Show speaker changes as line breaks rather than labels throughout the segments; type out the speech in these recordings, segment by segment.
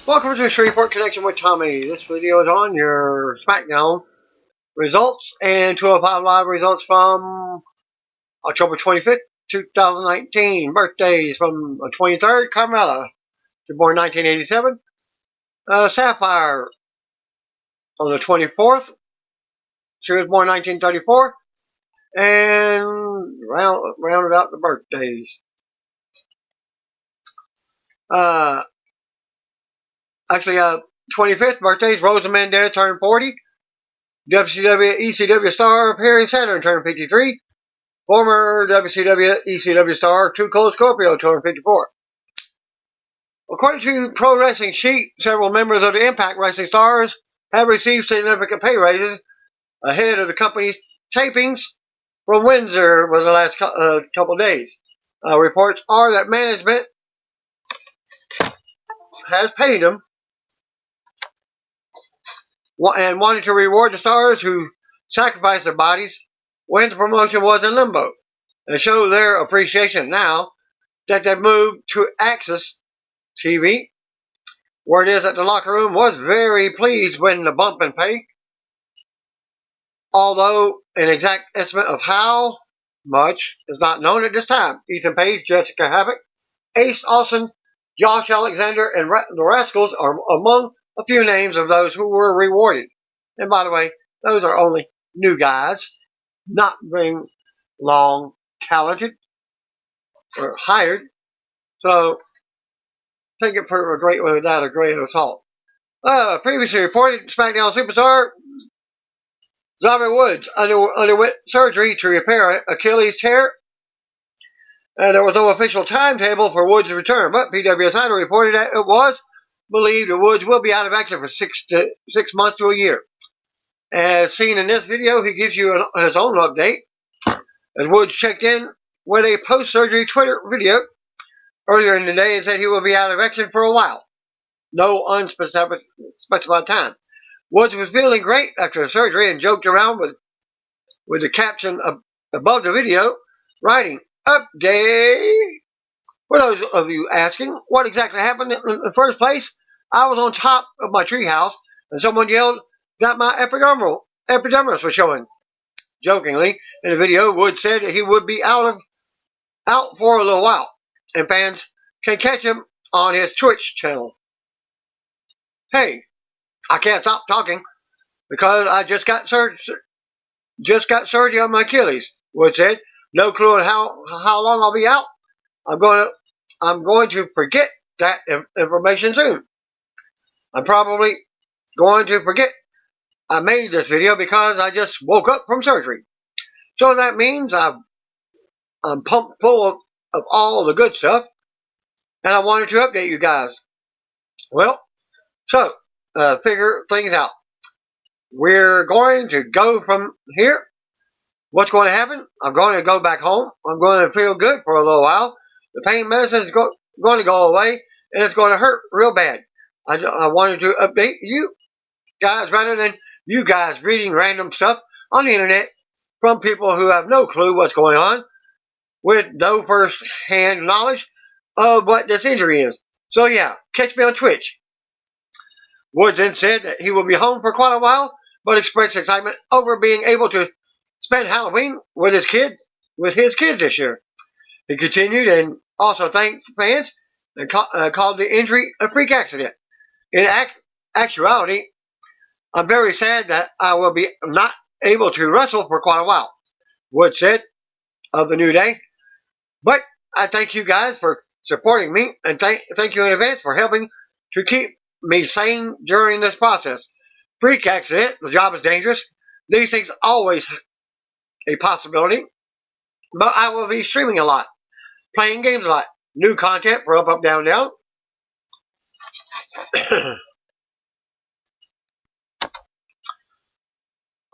Welcome to Shreveport Connection with Tommy. This video is on your SmackDown results and 205 Live results from October 25th, 2019. Birthdays from the 23rd, Carmella. She was born 1987. Sapphire on the 24th. She was born 1934. And rounded out the birthdays. Actually, 25th birthdays, Rosa Mendez turned 40. WCW ECW star Perry Saturn turned 53. Former WCW ECW star Too Cold Scorpio turned 54. According to Pro Wrestling Sheet, several members of the Impact Wrestling stars have received significant pay raises ahead of the company's tapings from Windsor for the last couple of days. Reports are that management has paid them and wanted to reward the stars who sacrificed their bodies when the promotion was in limbo and show their appreciation now that they've moved to Access TV. Word is that the locker room was very pleased when the bump in pay, although an exact estimate of how much is not known at this time. Ethan Page, Jessica Havoc, Ace Austin, Josh Alexander, and the Rascals are among a few names of those who were rewarded. And by the way, those are only new guys, not very long talented or hired. So take it for a great one without a great assault. Previously reported, SmackDown superstar Xaviar Woods underwent surgery to repair Achilles tear. There was no official timetable for Woods' return, but PW Insider reported that it was believed that Woods will be out of action for 6 months to a year. As seen in this video, he gives you his own update. As Woods checked in with a post-surgery Twitter video earlier in the day and said he will be out of action for a while. No unspecified time. Woods was feeling great after the surgery and joked around with the caption above the video, writing, "Update." For those of you asking what exactly happened in the first place, I was on top of my treehouse and someone yelled that my epidermis was showing. Jokingly, in the video, Woods said that he would be out for a little while, and fans can catch him on his Twitch channel. Hey, I can't stop talking because I just got surgery on my Achilles, Woods said. No clue on how long I'll be out. I'm going to forget that information soon. I'm probably going to forget I made this video because I just woke up from surgery. So that means I'm pumped full of all the good stuff, and I wanted to update you guys. Well, so figure things out. We're going to go from here. What's going to happen? I'm going to go back home. I'm going to feel good for a little while. The pain medicine is going to go away, and it's going to hurt real bad. I wanted to update you guys rather than you guys reading random stuff on the internet from people who have no clue what's going on with no first-hand knowledge of what this injury is. So yeah, catch me on Twitch. Woods then said that he will be home for quite a while, but expressed excitement over being able to spend Halloween with his kids this year. He continued and also thanked fans and called the injury a freak accident. In actuality, I'm very sad that I will be not able to wrestle for quite a while, Wood said of the New Day. But I thank you guys for supporting me, and thank you in advance for helping to keep me sane during this process. Freak accident, the job is dangerous. These things always a possibility, but I will be streaming a lot, playing games a lot, new content for Up, Down, Down.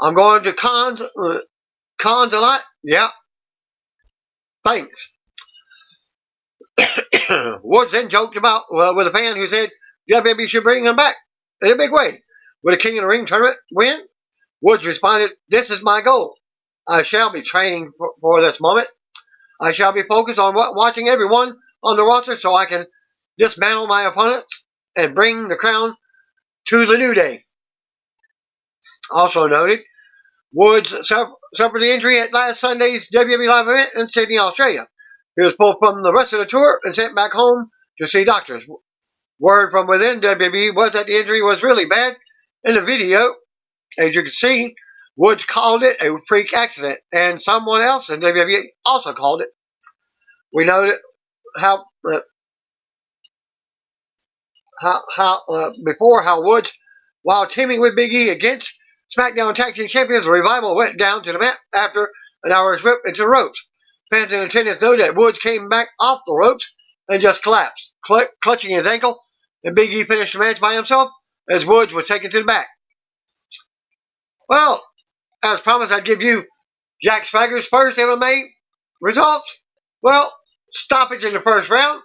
I'm going to cons a lot. Yeah. Thanks. Woods then joked about with a fan who said WWE should bring him back in a big way. With a King of the Ring tournament win, Woods responded, "This is my goal. I shall be training for this moment. I shall be focused on watching everyone on the roster so I can dismantle my opponents and bring the crown to the New Day. Also noted, Woods suffered the injury at last Sunday's WWE Live event in Sydney, Australia. He was pulled from the rest of the tour and sent back home to see doctors. Word from within WWE was that the injury was really bad. In the video, as you can see, Woods called it a freak accident, and someone else in WWE also called it. We know how Woods, while teaming with Big E against SmackDown Tag Team Champions, the Revival went down to the mat after an hour's rip into the ropes. Fans in attendance know that Woods came back off the ropes and just collapsed, clutching his ankle, and Big E finished the match by himself as Woods was taken to the back. Well, as promised, I'd give you Jack Swagger's first MMA results. Well, stoppage in the first round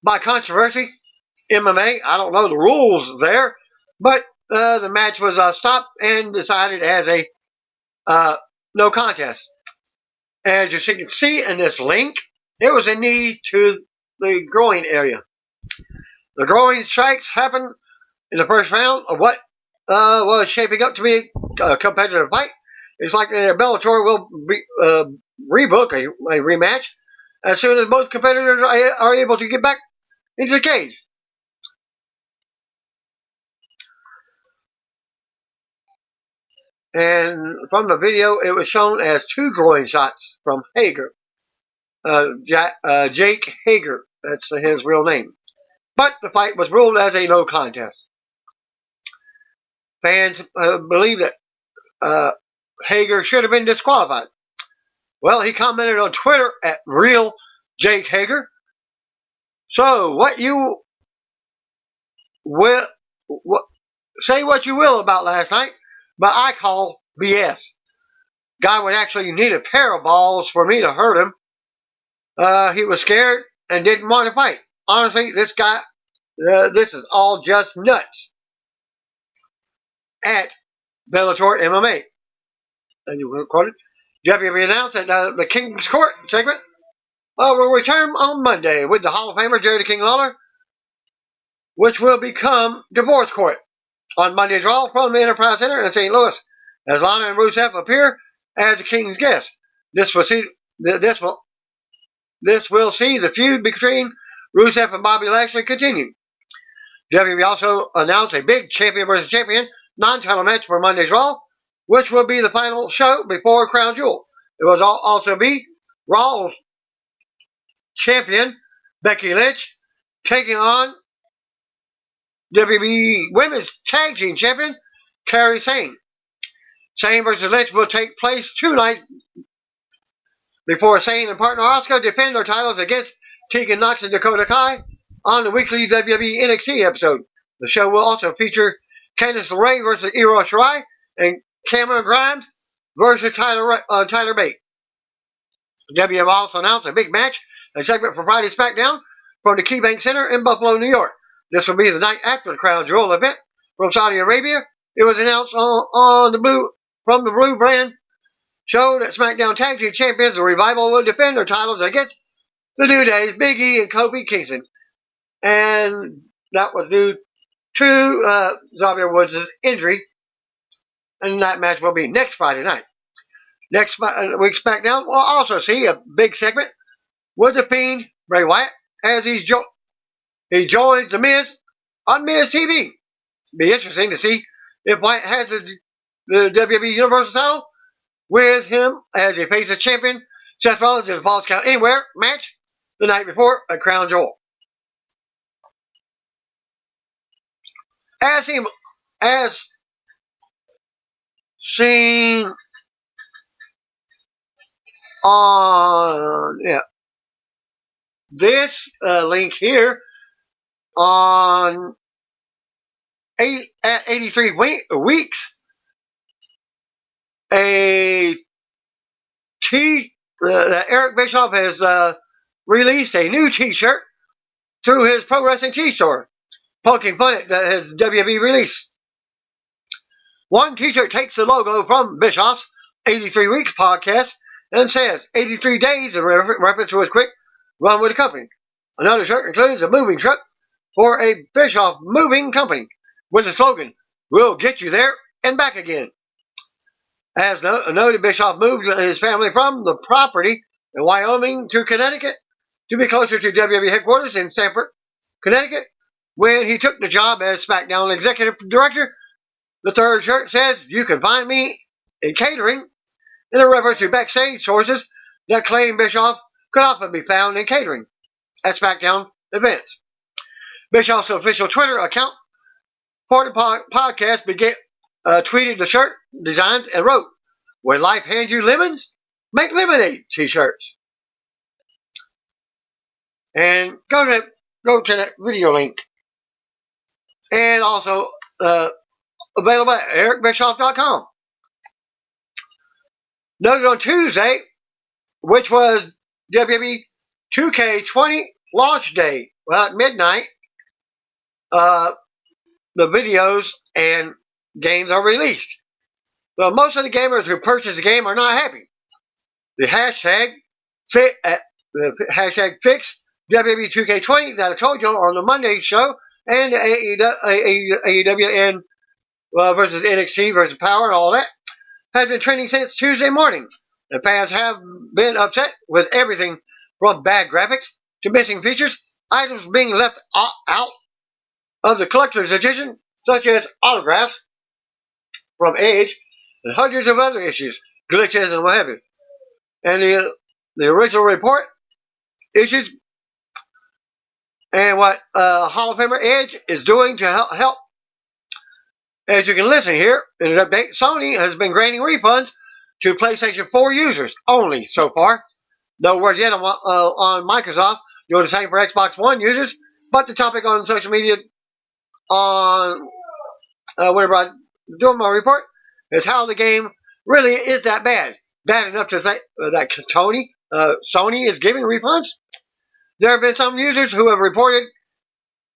by controversy. MMA, I don't know the rules there, but the match was stopped and decided as a no contest. As you can see in this link, it was a knee to the groin area. The groin strikes happened in the first round of what was shaping up to be a competitive fight. It's like Bellator will rebook a rematch as soon as both competitors are able to get back into the cage. And from the video, it was shown as 2 groin shots from Hager. Jake Hager, that's his real name. But the fight was ruled as a no contest. Fans believe that Hager should have been disqualified. Well, he commented on Twitter at Real Jake Hager. So, say what you will about last night, but I call BS. Guy would actually need a pair of balls for me to hurt him. He was scared and didn't want to fight. Honestly, this guy, this is all just nuts. At Bellator MMA. And you will quote it. WWE announced that the King's Court segment will return on Monday with the Hall of Famer Jerry the King Lawler, which will become Divorce Court. On Monday's Raw from the Enterprise Center in St. Louis, as Lana and Rusev appear as the King's guests. This will see the feud between Rusev and Bobby Lashley continue. WWE also announced a big champion versus champion non-title match for Monday's Raw, which will be the final show before Crown Jewel. It will also be Raw's champion Becky Lynch taking on WWE Women's Tag Team Champion Kairi Sane. Sane versus Lynch will take place 2 nights before Sane and partner Asuka defend their titles against Tegan Nox and Dakota Kai on the weekly WWE NXT episode. The show will also feature Candice LeRae versus Io Shirai and Cameron Grimes versus Tyler Bate. WWE also announced a big match, a segment for Friday SmackDown from the KeyBank Center in Buffalo, New York. This will be the night after the Crown Jewel event from Saudi Arabia. It was announced from the Blue brand show that SmackDown Tag Team Champions, the Revival, will defend their titles against the New Day's Big E and Kofi Kingston. And that was due to Xavier Woods' injury. And that match will be next Friday night. Next week's SmackDown, we'll also see a big segment with the Fiend, Bray Wyatt, as he joins The Miz on Miz TV. Be interesting to see if Wyatt has the WWE Universal title with him as a face of champion. Seth Rollins in the Falls Count Anywhere match the night before at Crown Jewel. As seen on this link here on at 83 weeks, Eric Bischoff has released a new t-shirt through his Pro Wrestling T-store, poking fun at his WWE release. One t-shirt takes the logo from Bischoff's 83 Weeks podcast and says 83 days in reference to his quick run with the company. Another shirt includes a moving truck for a Bischoff moving company with the slogan, "We'll get you there and back again." As noted, Bischoff moved his family from the property in Wyoming to Connecticut to be closer to WWE headquarters in Stamford, Connecticut. When he took the job as SmackDown executive director, the third shirt says, "You can find me in catering," in a reference to backstage sources that claim Bischoff could often be found in catering at SmackDown events. Bischoff's official Twitter account for the podcast tweeted the shirt designs and wrote, "When life hands you lemons, make lemonade t-shirts." And go to that video link. And also available at ericbischoff.com. Noted on Tuesday, which was wwe2k20 launch day, well, at midnight, the videos and games are released. Well, most of the gamers who purchased the game are not happy. The hashtag fix wwe2k20 that I told you on the Monday show, and AEW and versus NXT versus Power and all that, has been trending since Tuesday morning. And fans have been upset with everything from bad graphics to missing features, items being left out of the collector's edition, such as autographs from Edge, and hundreds of other issues, glitches, and what have you. And the original report issues and what Hall of Famer Edge is doing to help. As you can listen here in an update, Sony has been granting refunds to PlayStation 4 users only so far. No word yet on Microsoft doing the same for Xbox One users, but the topic on social media on whenever I do my report is how the game really is that bad. Bad enough to say that Sony is giving refunds? There have been some users who have reported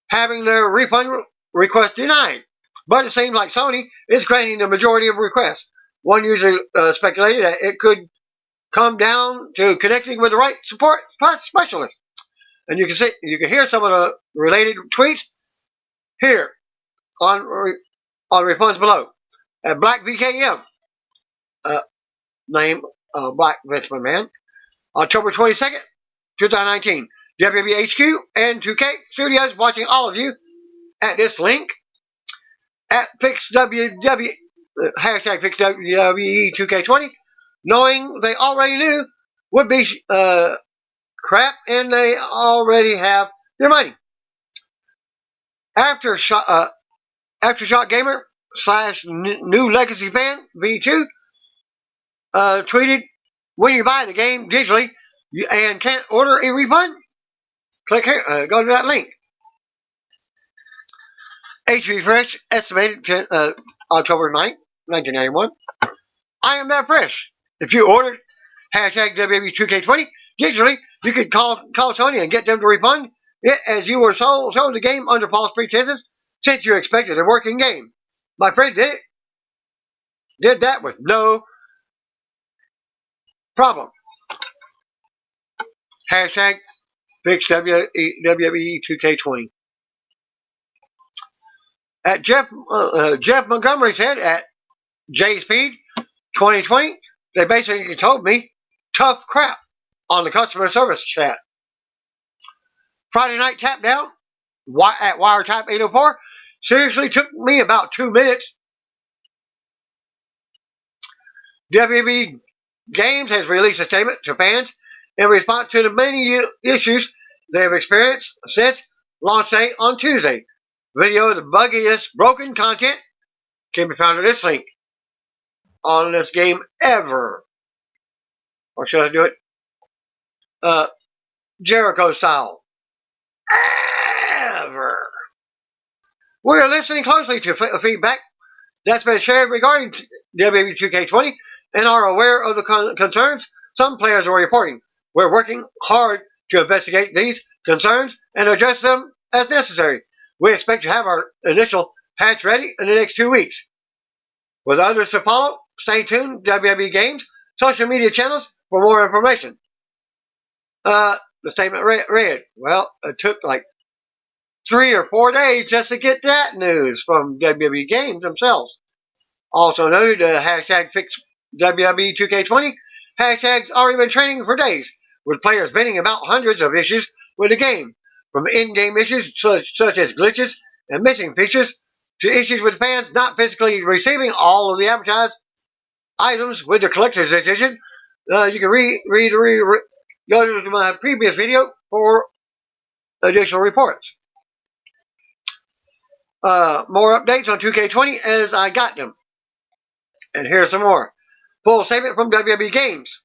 having their refund request denied, but it seems like Sony is granting the majority of requests. One user speculated that it could come down to connecting with the right support specialist. And you can hear some of the related tweets here on refunds below. At Black VKM, name Black Vince McMahon, October 22nd, 2019. WWHQ and 2K Studios watching all of you at this link at hashtag FixWWE2K20, knowing they already knew would be crap and they already have their money. Aftershock Gamer / New Legacy Fan V2 tweeted, "When you buy the game digitally and can't order a refund, click here, go to that link." HRefresh estimated October 9th, 1991. "I am that fresh. If you ordered hashtag WW2K20 digitally, you could call Sony and get them to refund it as you were sold the game under false pretenses since you expected a working game. My friend did that with no problem." Hashtag fix WWE2K20. At Jeff Montgomery said at JSpeed 2020, "They basically told me tough crap on the customer service chat." Friday Night Tap Down at Wiretap 804 seriously took me about 2 minutes. WWE Games has released a statement to fans in response to the many issues they have experienced since launch day on Tuesday. Video of the buggiest broken content can be found at this link on this game ever. Or should I do it Jericho style? Ever. We are listening closely to feedback that's been shared regarding WWE2K20 and are aware of the concerns some players are reporting. We're working hard to investigate these concerns and address them as necessary. We expect to have our initial patch ready in the next 2 weeks. With others to follow, stay tuned to WWE Games social media channels for more information. The statement read, well, it took like 3 or 4 days just to get that news from WWE Games themselves. Also noted the hashtag fix wwe2k20 hashtag's already been trending for days, with players venting about hundreds of issues with the game, from in-game issues such as glitches and missing features, to issues with fans not physically receiving all of the advertised items with the collector's edition. You can go to my previous video for additional reports. More updates on 2K20 as I got them. And here's some more. Full statement from WWE Games,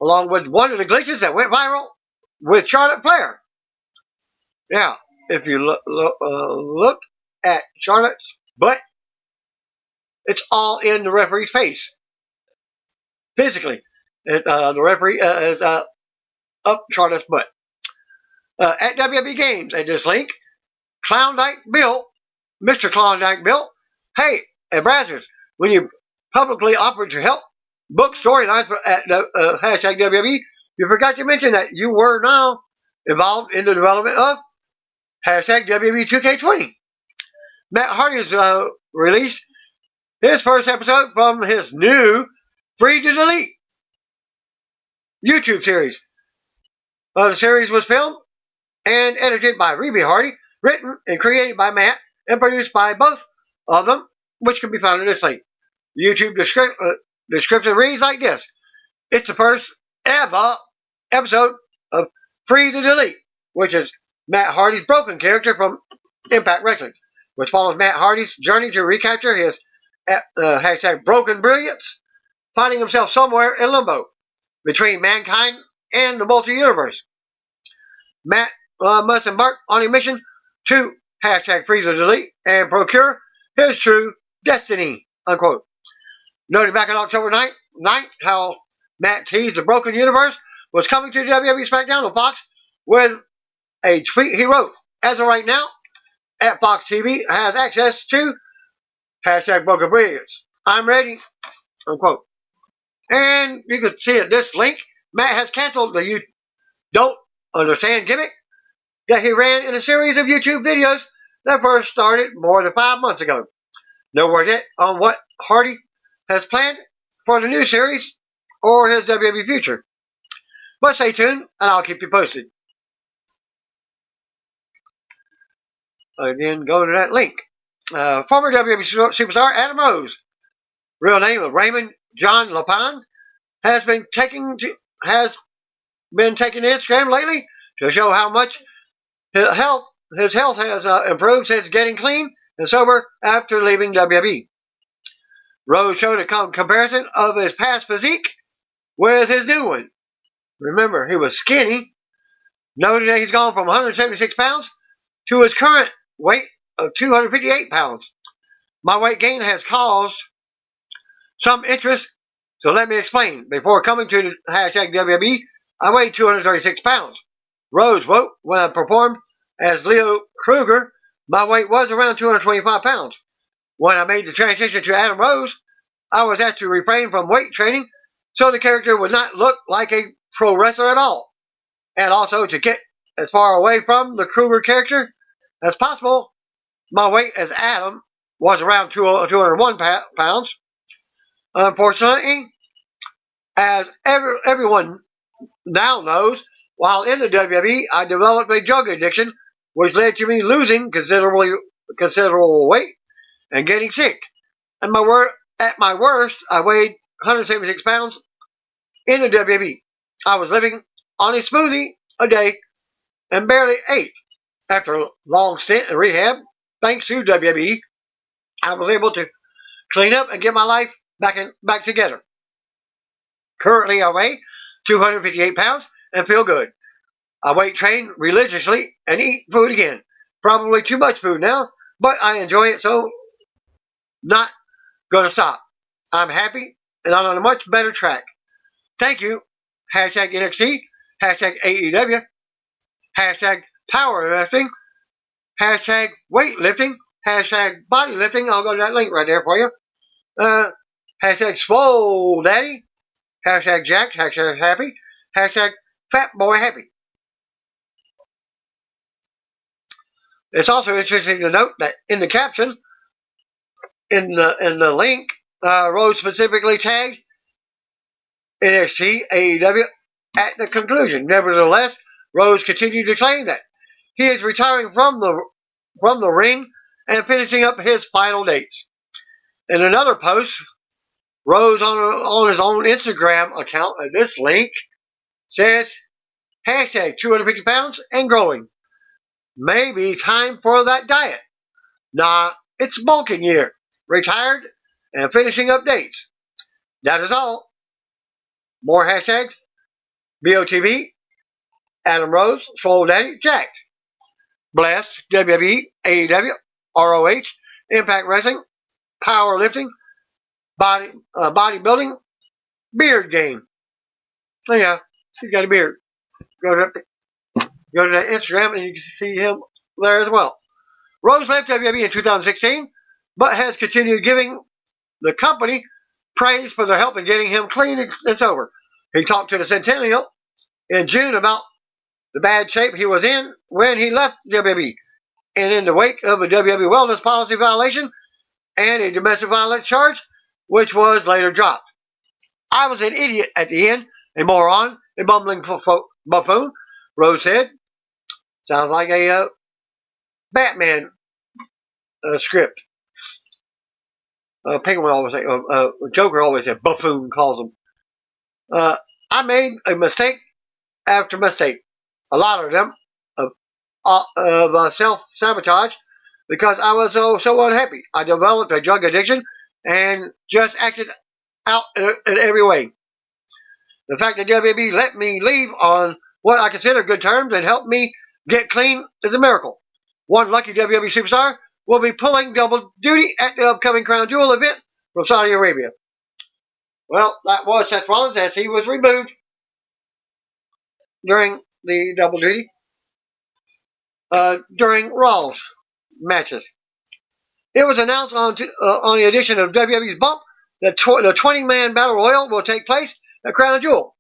along with one of the glitches that went viral with Charlotte Flair. Now, if you look at Charlotte's butt, it's all in the referee's face. Physically, the referee is up Charlotte's butt. At WWE Games, at this link, Klondike Bill, Mr. Klondike Bill, hey, at Brazzers, when you publicly offered to help book storylines at the hashtag WWE, you forgot to mention that you were now involved in the development of hashtag wwe2k20. Matt Hardy has released his first episode from his new Free to Delete YouTube series. The series was filmed and edited by Reby Hardy, written and created by Matt, and produced by both of them, which can be found in this link. YouTube description reads like this. It's the first ever episode of Free to Delete, which is Matt Hardy's broken character from Impact Wrestling, which follows Matt Hardy's journey to recapture his hashtag broken brilliance, finding himself somewhere in limbo between mankind and the multi-universe. Matt must embark on a mission to hashtag Free to Delete and procure his true destiny, unquote. Noted back on October 9th how Matt teased the broken universe was coming to WWE SmackDown on Fox with a tweet he wrote. As of right now, at Fox TV has access to hashtag broken brilliance. I'm ready, unquote. And you can see at this link, Matt has canceled the You Don't Understand gimmick that he ran in a series of YouTube videos that first started more than 5 months ago. No word yet on what Hardy has planned for the new series or his WWE future. But stay tuned and I'll keep you posted. Again, go to that link. Former WWE superstar Adam Rose, real name of Raymond John Lapine, has been taking to Instagram lately to show how much his health has improved since getting clean and sober after leaving WWE. Rose showed a comparison of his past physique with his new one. Remember, he was skinny, noting that he's gone from 176 pounds to his current weight of 258 pounds. My weight gain has caused some interest, so let me explain. Before coming to the hashtag WWE, I weighed 236 pounds. Rose wrote, when I performed as Leo Kruger, my weight was around 225 pounds. When I made the transition to Adam Rose, I was asked to refrain from weight training so the character would not look like a pro wrestler at all, and also to get as far away from the Kruger character as possible. My weight as Adam was around 201 pounds. Unfortunately, as everyone now knows, while in the WWE, I developed a drug addiction, which led to me losing considerable weight and getting sick. At my worst, I weighed 176 pounds in the WWE. I was living on a smoothie a day and barely ate. After a long stint in rehab, thanks to WWE, I was able to clean up and get my life back together. Currently, I weigh 258 pounds and feel good. I weight train religiously and eat food again. Probably too much food now, but I enjoy it, so not going to stop. I'm happy and I'm on a much better track. Thank you. Hashtag NXT, hashtag AEW, hashtag power wrestling, hashtag weightlifting, hashtag bodylifting. I'll go to that link right there for you. Hashtag swole daddy, hashtag jacked, hashtag happy, hashtag fat boy happy. It's also interesting to note that in the caption, in the link, Rhodes specifically tagged NXT AEW at the conclusion. Nevertheless, Rhodes continued to claim that he is retiring from the ring and finishing up his final dates. In another post, Rhodes on his own Instagram account, this link says, hashtag 250 pounds and growing. Maybe time for that diet. Nah, it's bulking year. Retired and finishing up dates. That is all. More hashtags. BOTV, Adam Rose, Swole Daddy, Jack. Blessed, WWE, AEW, ROH, Impact Wrestling, Powerlifting, Bodybuilding, Beard Game. So yeah, he's got a beard. Go to that Instagram and you can see him there as well. Rose left WWE in 2016, but has continued giving the company praise for their help in getting him clean and sober. He talked to the Centennial in June about the bad shape he was in when he left WWE, and in the wake of a WWE wellness policy violation and a domestic violence charge, which was later dropped. I was an idiot at the end, a moron, a bumbling buffoon, Rose said. Sounds like a Batman script. Penguin always say, Joker always said, buffoon calls him. I made a mistake after mistake. A lot of them of self-sabotage because I was so unhappy. I developed a drug addiction and just acted out in every way. The fact that WWE let me leave on what I consider good terms and helped me get clean is a miracle. One lucky WWE superstar will be pulling double duty at the upcoming Crown Jewel event from Saudi Arabia. Well, that was Seth Rollins as he was removed during the double duty during Raw's matches. It was announced on the edition of WWE's Bump that the 20-man Battle Royal will take place at Crown Jewel,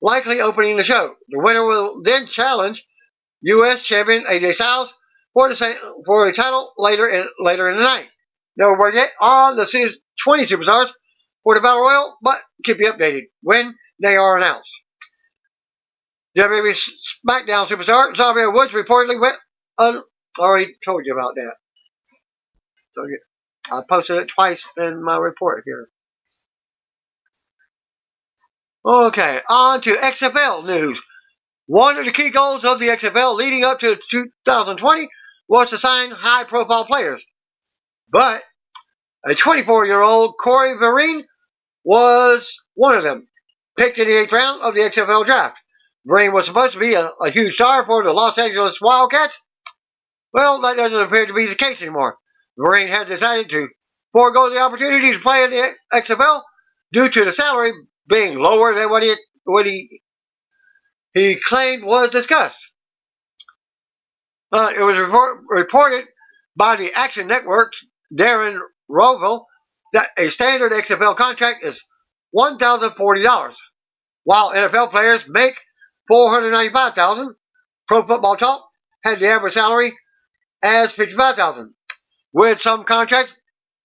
likely opening the show. The winner will then challenge U.S. champion AJ Styles for a title later in the night. No word yet on the 20 superstars for the Battle Royal, but keep you updated when they are announced. WWE SmackDown superstar Xaviar Woods reportedly went already told you about that. So I posted it twice in my report here. Okay, on to XFL news. One of the key goals of the XFL leading up to 2020 was to sign high-profile players. But a 24-year-old Corey Vereen was one of them, picked in the 8th round of the XFL draft. Vereen was supposed to be a huge star for the Los Angeles Wildcats. Well, that doesn't appear to be the case anymore. Vereen has decided to forego the opportunity to play in the XFL due to the salary being lower than what he claimed was discussed. It was reported by the Action Network's Darren Rovell that a standard XFL contract is $1,040, while NFL players make $495,000. Pro Football Talk had the average salary as $55,000. With some contracts,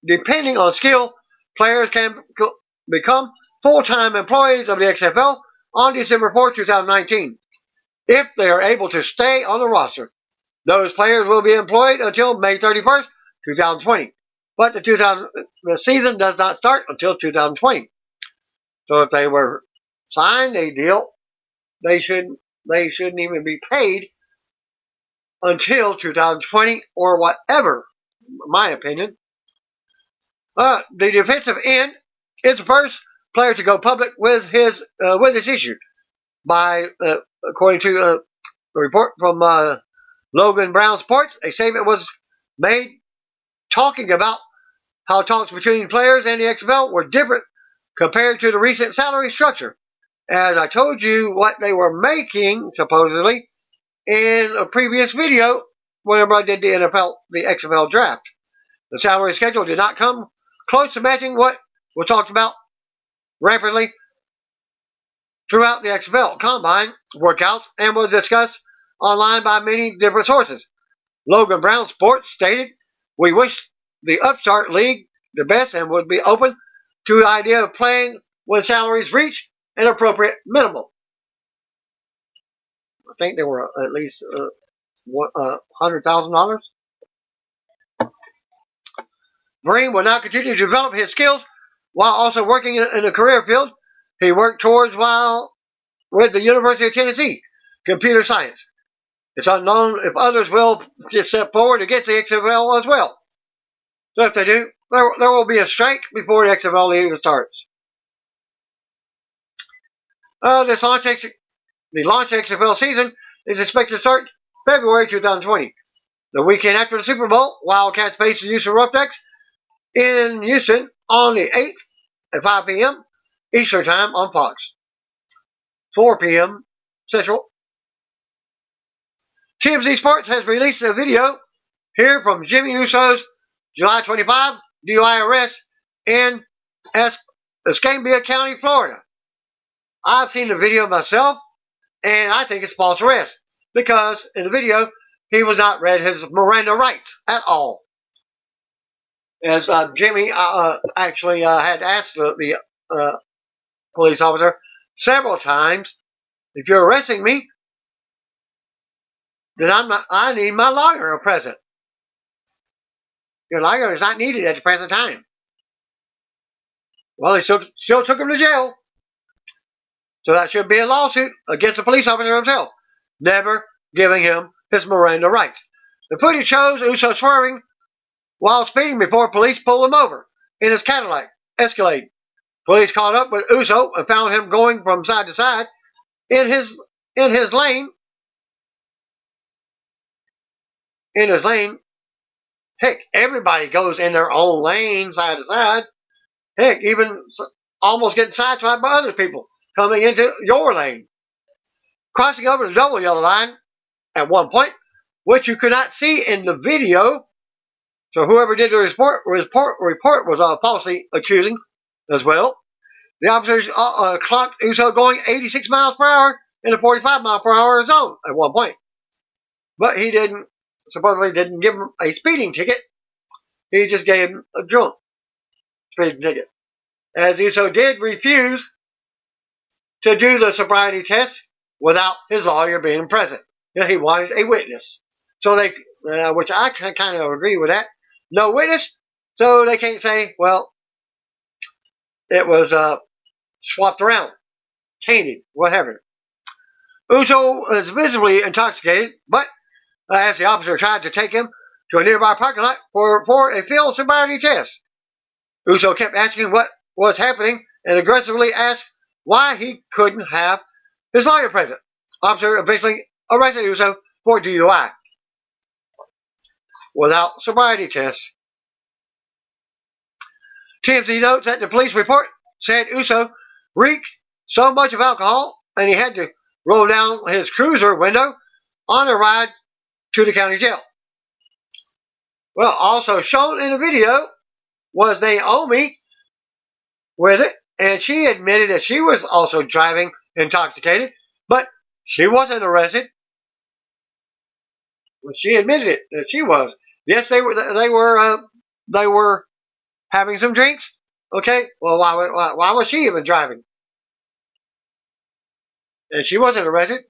depending on skill, players can become full-time employees of the XFL on December 4, 2019. If they are able to stay on the roster, those players will be employed until May 31st, 2020. But the season does not start until 2020. So if they were signed a deal, they shouldn't even be paid until 2020 or whatever, in my opinion. The defensive end is the first player to go public with this issue. According to a report from Logan Brown Sports, a statement was made talking about how talks between players and the XFL were different compared to the recent salary structure. As I told you what they were making, supposedly, in a previous video whenever I did the XFL draft. The salary schedule did not come close to matching what was talked about rapidly throughout the XFL combine workouts and was discussed online by many different sources. Logan Brown Sports stated, "We wish the upstart league the best and would be open to the idea of playing when salaries reach an appropriate minimum." I think they were at least $100,000. Marine will now continue to develop his skills while also working in a career field he worked towards while with the University of Tennessee, computer science. It's unknown if others will just step forward against the XFL as well. So if they do, there will be a strike before the XFL even starts. The launch XFL season is expected to start February 2020. The weekend after the Super Bowl, Wildcats face the Houston Roughnecks in Houston on the 8th at 5 p.m. Eastern Time on Fox. 4 p.m. Central. TMZ Sports has released a video here from Jimmy Uso's July 25 DUI arrest in Escambia County, Florida. I've seen the video myself, and I think it's false arrest because in the video he was not read his Miranda rights at all. As Jimmy actually had asked the police officer several times, "If you're arresting me, then I need my lawyer present. Your lawyer is not needed at the present time." Well, he still took him to jail. So that should be a lawsuit against the police officer himself, never giving him his Miranda rights. The footage shows Uso swerving while speeding before police pulled him over in his Cadillac Escalade. Police caught up with Uso and found him going from side to side in his lane. In his lane. Heck, everybody goes in their own lane, side to side. Heck, even almost getting sideswiped by other people coming into your lane. Crossing over the double yellow line at one point, which you could not see in the video. So whoever did the report was falsely accusing as well. The officers clocked Uso going 86 miles per hour in a 45 mile per hour zone at one point. But he supposedly didn't give him a speeding ticket. He just gave him a drunk speeding ticket. As Uso did refuse to do the sobriety test without his lawyer being present. He wanted a witness. So which I kind of agree with that. No witness, so they can't say, well, it was swapped around, tainted, whatever. Uso is visibly intoxicated, but as the officer tried to take him to a nearby parking lot for a field sobriety test, Uso kept asking what was happening and aggressively asked why he couldn't have his lawyer present. Officer eventually arrested Uso for DUI without sobriety test. TMZ notes that the police report said Uso reeked so much of alcohol and he had to roll down his cruiser window on a ride to the county jail. Well, also shown in the video was Naomi with it, and she admitted that she was also driving intoxicated, but she wasn't arrested. But she admitted it that she was. Yes, they were having some drinks. Okay, well, why was she even driving? And she wasn't arrested.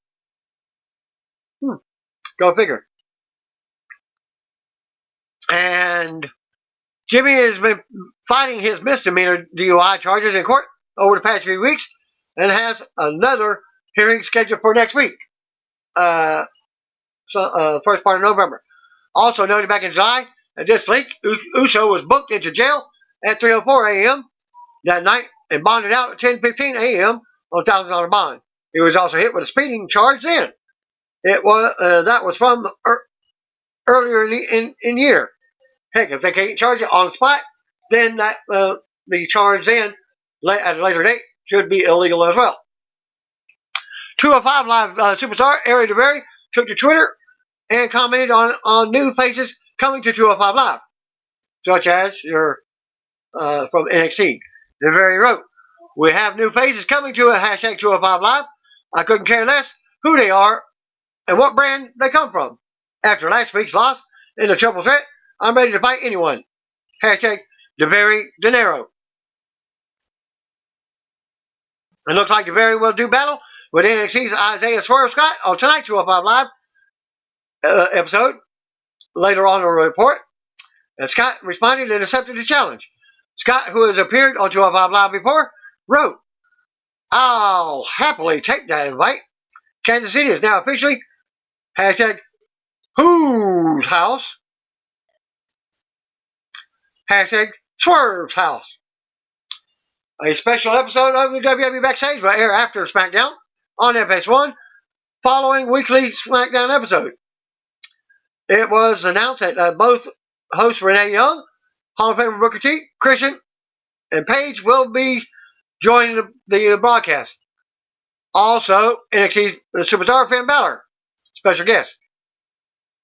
Go figure. And Jimmy has been fighting his misdemeanor DUI charges in court over the past few weeks and has another hearing scheduled for next week. First part of November. Also noted back in July, at this link, Uso was booked into jail at 3:04 a.m. that night and bonded out at 10:15 a.m. on a $1,000 bond. He was also hit with a speeding charge then. That was from earlier in year. Heck, if they can't charge it on the spot, then the charge then at a later date should be illegal as well. 205 Live superstar Ari DeVere took to Twitter and commented on new faces coming to 205 Live, such as your from NXT. DeVere wrote, "We have new faces coming to a hashtag 205 Live. I couldn't care less who they are and what brand they come from. After last week's loss in the triple threat, I'm ready to fight anyone. Hashtag DeVary Dinero. It looks like DeVary will do battle with NXT's Isaiah Swerve Scott on tonight's 205 Live episode. Later on in the report, and Scott responded and accepted the challenge. Scott, who has appeared on 205 Live before, wrote, "I'll happily take that invite. Kansas City is now officially hashtag whose house? Hashtag Swerve's house." A special episode of the WWE Backstage will air after SmackDown on fs1 following weekly SmackDown episode. It was announced that both hosts Renee Young, Hall of Famer Booker T, Christian, and Paige will be joining the broadcast. Also, NXT superstar Finn Balor, special guest.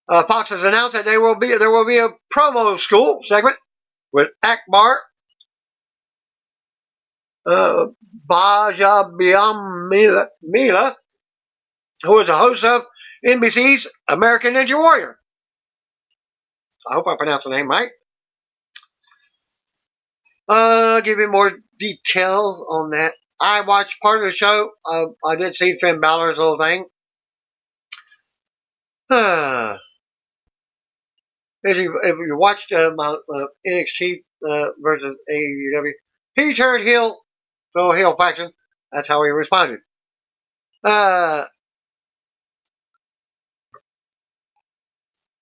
Fox has announced that there will be a promo school segment with Akbar Bajabiamila, who is the host of NBC's American Ninja Warrior. I hope I pronounced the name right. Give you more details on that. I watched part of the show. I did see Finn Balor's little thing. If you watched my NXT versus AEW, he turned heel, so heel faction. That's how he responded.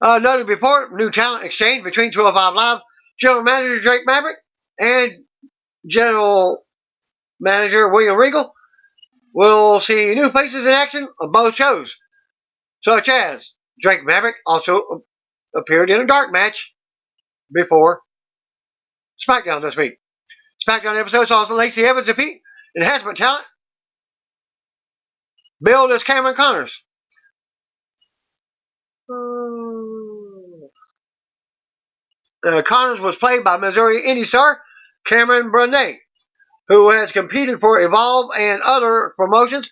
Noted before, new talent exchange between 205 Live General Manager Drake Maverick and General Manager William Regal. We'll see new faces in action on both shows, such as Drake Maverick also appeared in a dark match before SmackDown this week. SmackDown episode saw Lacey Evans defeat enhancement talent billed as Cameron Connors. Connors was played by Missouri indie star Cameron Brunet, who has competed for Evolve and other promotions.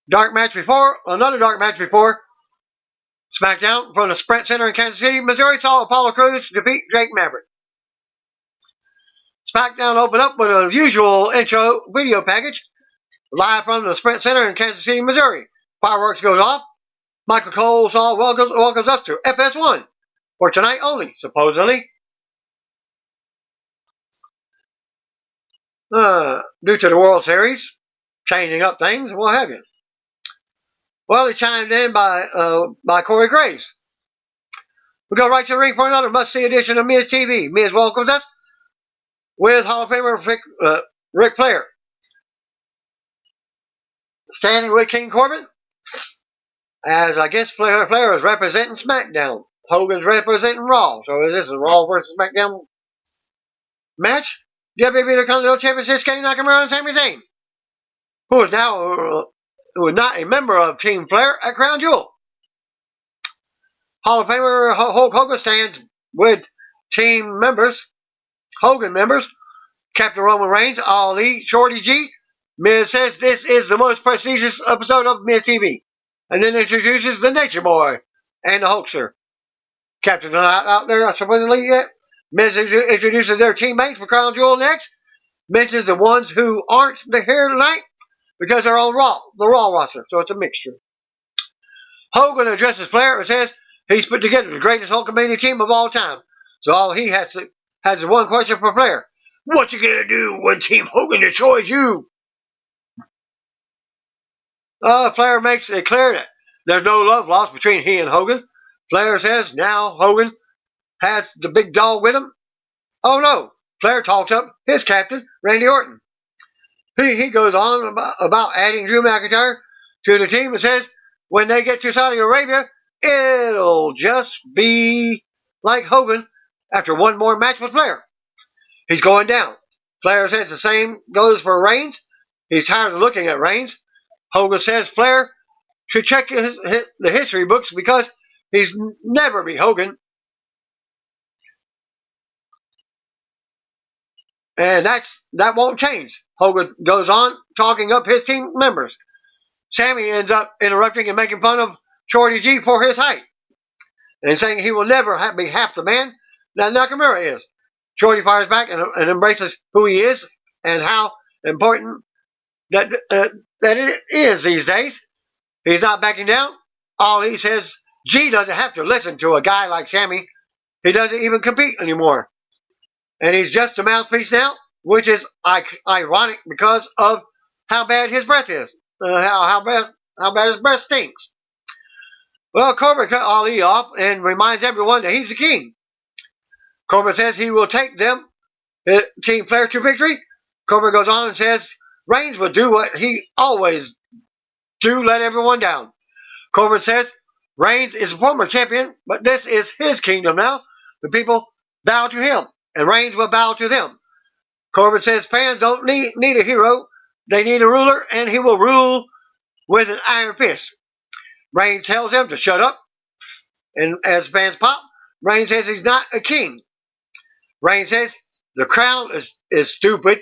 Another dark match before SmackDown from the Sprint Center in Kansas City, Missouri, saw Apollo Crews defeat Drake Maverick. SmackDown opened up with a usual intro video package, live from the Sprint Center in Kansas City, Missouri. Fireworks goes off. Michael Cole welcomes us to fs1 for tonight only, supposedly. Due to the World Series, changing up things, and what have you. Well, he chimed in by Corey Graves. We go right to the ring for another must-see edition of Miz TV. Miz welcomes us with Hall of Famer Ric Flair, standing with King Corbin, as I guess Flair is representing SmackDown. Hogan's representing Raw. So is this a Raw versus SmackDown match? WWE Intercontinental Champion Shinsuke Nakamura and Sami Zayn, who is not a member of Team Flair at Crown Jewel. Hall of Famer Hulk Hogan stands with Team members, Hogan members, Captain Roman Reigns, Ali, Shorty G. Miz says this is the most prestigious episode of Miz TV, and then introduces the Nature Boy and the Hulkster. Captain not out there supposedly yet. Miz introduces their teammates for Crown Jewel next. Mentions the ones who aren't here tonight because they're on the Raw roster, so it's a mixture. Hogan addresses Flair and says he's put together the greatest Hulkamania team of all time. So all he has one question for Flair: what you gonna do when Team Hogan destroys you? Flair makes it clear that there's no love lost between he and Hogan. Flair says now Hogan has the big dog with him. Oh no, Flair talks up his captain, Randy Orton. He goes on about adding Drew McIntyre to the team and says when they get to Saudi Arabia, it'll just be like Hogan after one more match with Flair. He's going down. Flair says the same goes for Reigns. He's tired of looking at Reigns. Hogan says Flair should check the history books because he's never be Hogan. And that won't change. Hogan goes on talking up his team members. Sammy ends up interrupting and making fun of Shorty G for his height and saying he will never be half the man that Nakamura is. Shorty fires back and embraces who he is and how important that it is these days. He's not backing down. Ali says G doesn't have to listen to a guy like Sammy. He doesn't even compete anymore. And he's just a mouthpiece now, which is ironic because of how bad his breath is. How bad his breath stinks. Well, Corbin cut Ali off and reminds everyone that he's the king. Corbin says he will take them, Team Flair, to victory. Corbin goes on and says Reigns will do what he always do, let everyone down. Corbin says Reigns is a former champion, but this is his kingdom now. The people bow to him, and Reigns will bow to them. Corbin says fans don't need a hero. They need a ruler, and he will rule with an iron fist. Reigns tells them to shut up, and as fans pop, Reigns says he's not a king. Reigns says the crown is stupid,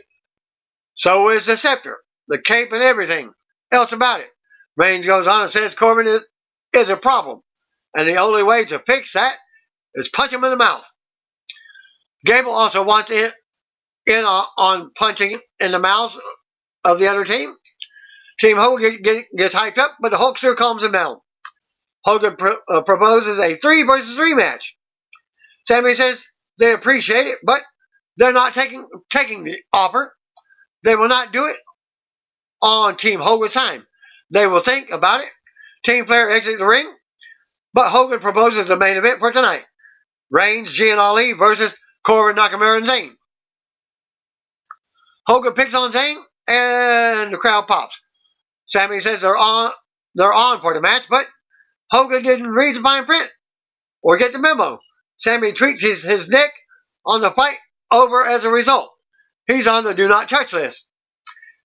so is the scepter, the cape, and everything else about it. Reigns goes on and says Corbin is a problem, and the only way to fix that is punch him in the mouth. Gable also wants in on punching in the mouths of the other team. Team Hogan gets hyped up, but the Hulkster calms him down. Hogan proposes a 3 versus 3 match. Sammy says they appreciate it, but they're not taking the offer. They will not do it on Team Hogan's time. They will think about it. Team Flair exits the ring, but Hogan proposes the main event for tonight. Reigns, G and Ali versus Corbin, Nakamura, and Zayn. Hogan picks on Zayn, and the crowd pops. Sammy says they're on for the match, but Hogan didn't read the fine print or get the memo. Sammy tweaks his neck on the fight over as a result. He's on the do not touch list.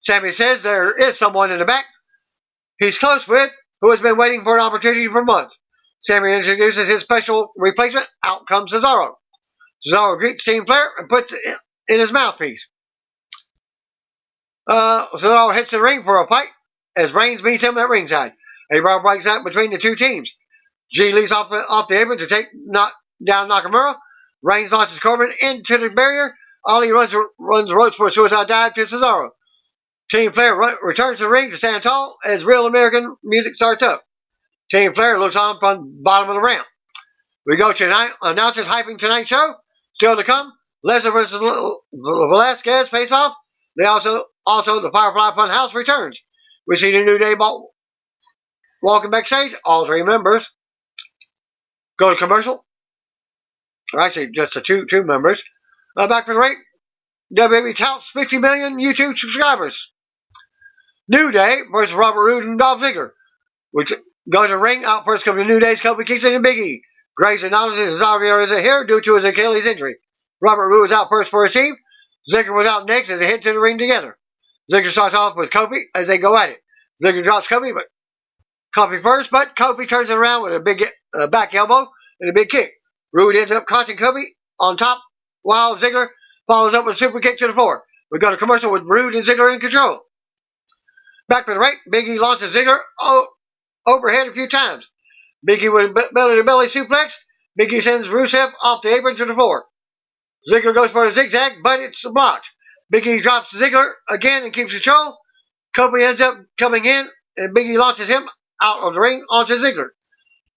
Sammy says there is someone in the back he's close with who has been waiting for an opportunity for months. Sammy introduces his special replacement. Out comes Cesaro. Cesaro greets Team Flair and puts it in his mouthpiece. Cesaro hits the ring for a fight as Reigns meets him at ringside. A brawl breaks out between the two teams. G leads off the apron to take down Nakamura. Reigns launches Corbin into the barrier. Ali runs the ropes for a suicide dive to Cesaro. Team Flair returns to the ring to stand tall as Real American music starts up. Team Flair looks on from the bottom of the ramp. We go to announcers hyping tonight's show. Still to come, Lesnar versus Velasquez face off. They also the Firefly Funhouse returns. We see the New Day walking backstage. All 3 members go to commercial. Or actually, just the two members. Back for the break. WWE touts 50 million YouTube subscribers. New Day versus Robert Roode and Dolph Ziggler. Which go to the ring. Out first come the New Day's Kofi Kingston and Big E. Graves acknowledges Xaviar isn't here due to his Achilles injury. Robert Roode was out first for his team. Ziggler was out next as they head to the ring together. Ziggler starts off with Kofi as they go at it. Ziggler drops Kofi first, but Kofi turns it around with a big back elbow and a big kick. Roode ends up crushing Kofi on top while Ziggler follows up with a super kick to the floor. We go to commercial with Roode and Ziggler in control. Back for the break, Big E launches Ziggler overhead a few times. Big E with a belly-to-belly suplex. Big E sends Rusev off the apron to the floor. Ziggler goes for a zigzag, but it's blocked. Big E drops Ziggler again and keeps control. Kofi ends up coming in, and Big E launches him out of the ring onto Ziggler.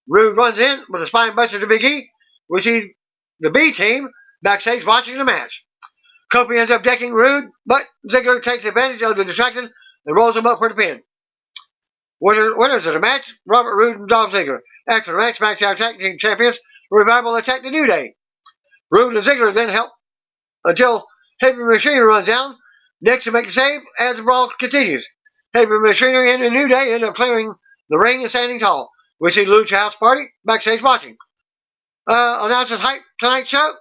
Roode runs in with a spine buster to Big E. We see the B team backstage watching the match. Kofi ends up decking Roode, but Ziggler takes advantage of the distraction and rolls him up for the pin. Winners of the match, Robert Roode and Dolph Ziggler. After the match, SmackDown Tag Team Champions, Revival attack the New Day. Roode and Ziggler then help until Heavy Machinery runs down. Next to make the save as the brawl continues. Heavy Machinery and the New Day end up clearing the ring and standing tall. We see Lucha House Party backstage watching. Announcers hype tonight's show.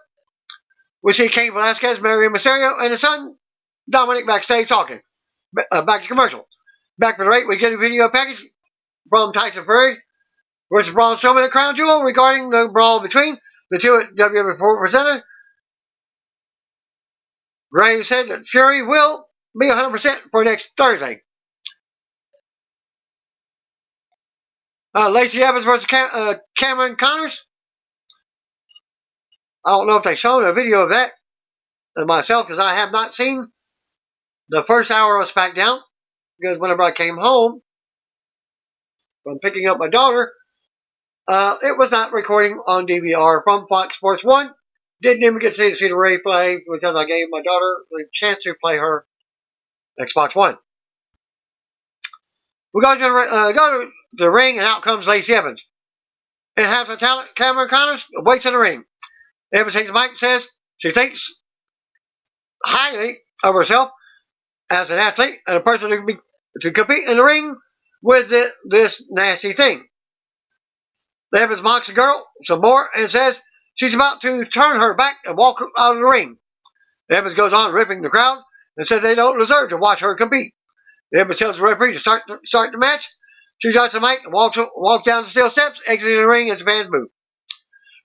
We see Cain Velasquez, Mario Mysterio, and his son Dominic backstage talking. Back to commercial. Back for the rate, we get a video package from Tyson Fury versus Braun Strowman at Crown Jewel regarding the brawl between the two at WWE Presenter. Graves said that Fury will be 100% for next Thursday. Lacey Evans versus Cameron Connors. I don't know if they've shown a video of that myself, because I have not seen the first hour of SmackDown, because whenever I came home from picking up my daughter, it was not recording on DVR from Fox Sports 1. Didn't even get to see the replay because I gave my daughter the chance to play her Xbox One. We go to the ring, and out comes Lacey Evans. And has the talent, Cameron Connors, waits in the ring. Evans takes the mic and says she thinks highly of herself as an athlete and a person to compete in the ring with this nasty thing. Evans mocks the girl some more and says she's about to turn her back and walk out of the ring. Evans goes on ripping the crowd and says they don't deserve to watch her compete. Evans tells the referee to start the match. She drops the mic and walks down the steel steps, exiting the ring as the fans move.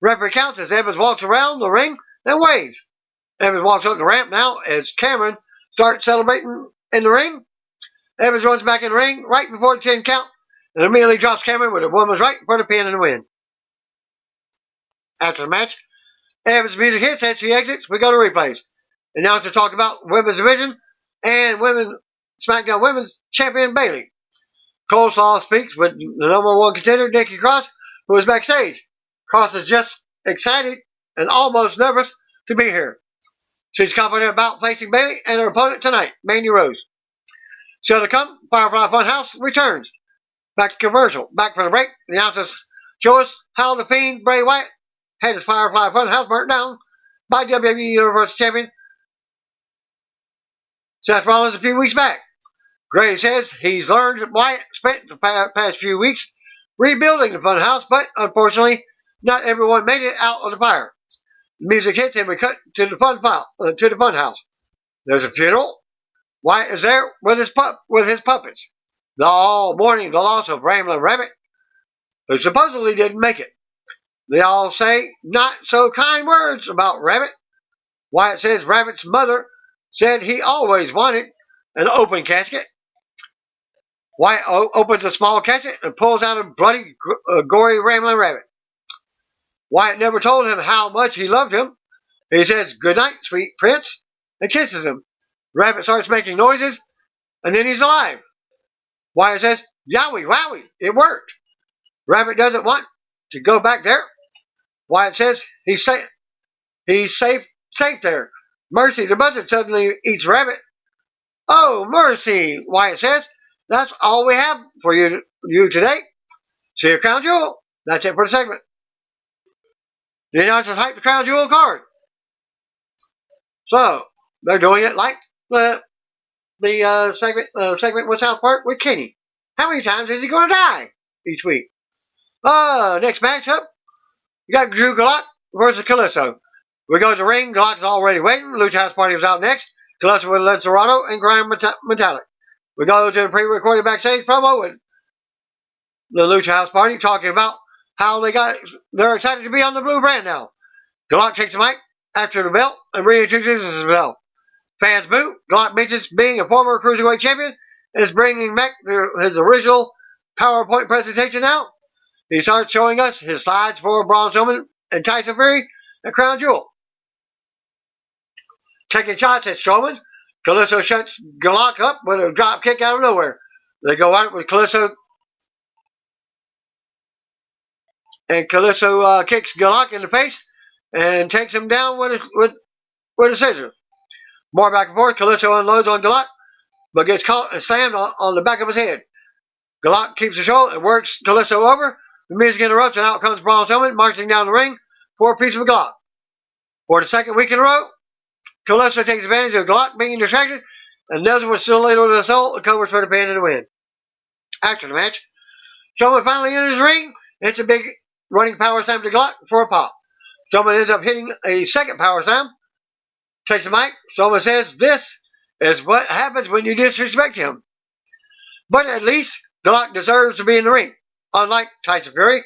Referee counts as Evans walks around the ring and waves. Evans walks up the ramp now as Cameron starts celebrating in the ring. Evans runs back in the ring right before the 10 count and immediately drops Cameron with a woman's right for the pin and the win. After the match, Evans' music hits as she exits. We go to replays. And now to talk about women's division and SmackDown Women's Champion Bayley. Coleslaw speaks with the number one contender, Nikki Cross, who is backstage. Cross is just excited and almost nervous to be here. She's confident about facing Bayley and her opponent tonight, Mandy Rose. Still to come, Firefly Funhouse returns. Back to commercial. Back for the break. The announcers show us how the Fiend Bray Wyatt had his Firefly Funhouse burnt down by WWE Universal Champion Seth Rollins a few weeks back. Gray says he's learned that Wyatt spent the past few weeks rebuilding the Funhouse, but unfortunately, not everyone made it out of the fire. The music hits and we cut to the Funhouse. There's a funeral. Wyatt is there with his puppets. All mourning the loss of Ramblin' Rabbit, who supposedly didn't make it. They all say not so kind words about Rabbit. Wyatt says Rabbit's mother said he always wanted an open casket. Wyatt opens a small casket and pulls out a bloody, gory Ramblin' Rabbit. Wyatt never told him how much he loved him. He says, "Good night, sweet prince," and kisses him. Rabbit starts making noises, and then he's alive. Wyatt says, "Yowie, wowie, it worked." Rabbit doesn't want to go back there. Wyatt says he's safe there. Mercy, the buzzard suddenly eats Rabbit. "Oh, mercy," Wyatt says. "That's all we have for you today. See you, Crown Jewel." That's it for the segment. The announcers hype the Crown Jewel card. So, they're doing it like the segment with South Park with Kenny. How many times is he going to die each week? Next matchup, you got Drew Gulak versus Kalisto. We go to the ring. Gulak is already waiting. Lucha House Party was out next. Kalisto with Lazzarato and Graham Metallic. We go to the pre-recorded backstage promo with the Lucha House Party talking about how they're excited to be on the blue brand now. Gulak takes the mic after the belt and reintroduces himself. Fans boo. Gulak mentions being a former Cruiserweight champion and is bringing back his original PowerPoint presentation now. He starts showing us his slides for Braun Strowman and Tyson Fury and Crown Jewel. Taking shots at Strowman, Kalisto shuts Gulak up with a drop kick out of nowhere. They go at it with Kalisto, and Kalisto kicks Gulak in the face and takes him down with a scissors. More back and forth. Kalisto unloads on Gulak, but gets caught and slammed on the back of his head. Gulak keeps the show and works Kalisto over. The music interrupts, and out comes Braun Strowman marching down the ring for a piece of Gulak. For the second week in a row, Kalisto takes advantage of Gulak being distracted and nails him with stiletto to the soul and covers for the pin and the win. After the match, Strowman finally enters the ring. It's a big running power slam to Gulak for a pop. Strowman ends up hitting a second power slam. Takes the mic. Strowman says this is what happens when you disrespect him. But at least Gulak deserves to be in the ring, unlike Tyson Fury.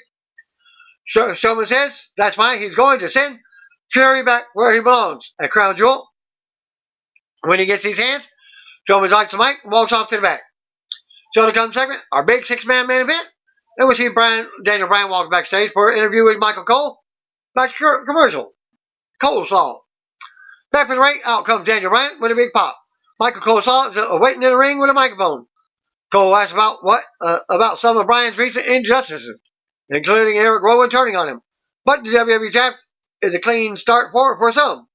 Strowman says that's why he's going to send Fury back where he belongs, at Crown Jewel. When he gets his hands, Strowman likes the mic and walks off to the back. So to come segment, our big six-man main event, And we see Daniel Bryan walk backstage for an interview with Michael Cole. Back to commercial. Coleslaw. Back from the ring, out comes Daniel Bryan with a big pop. Michael Coleslaw is waiting in the ring with a microphone. Cole asks about some of Bryan's recent injustices, including Eric Rowan turning on him. But the WWE champ is a clean start for some.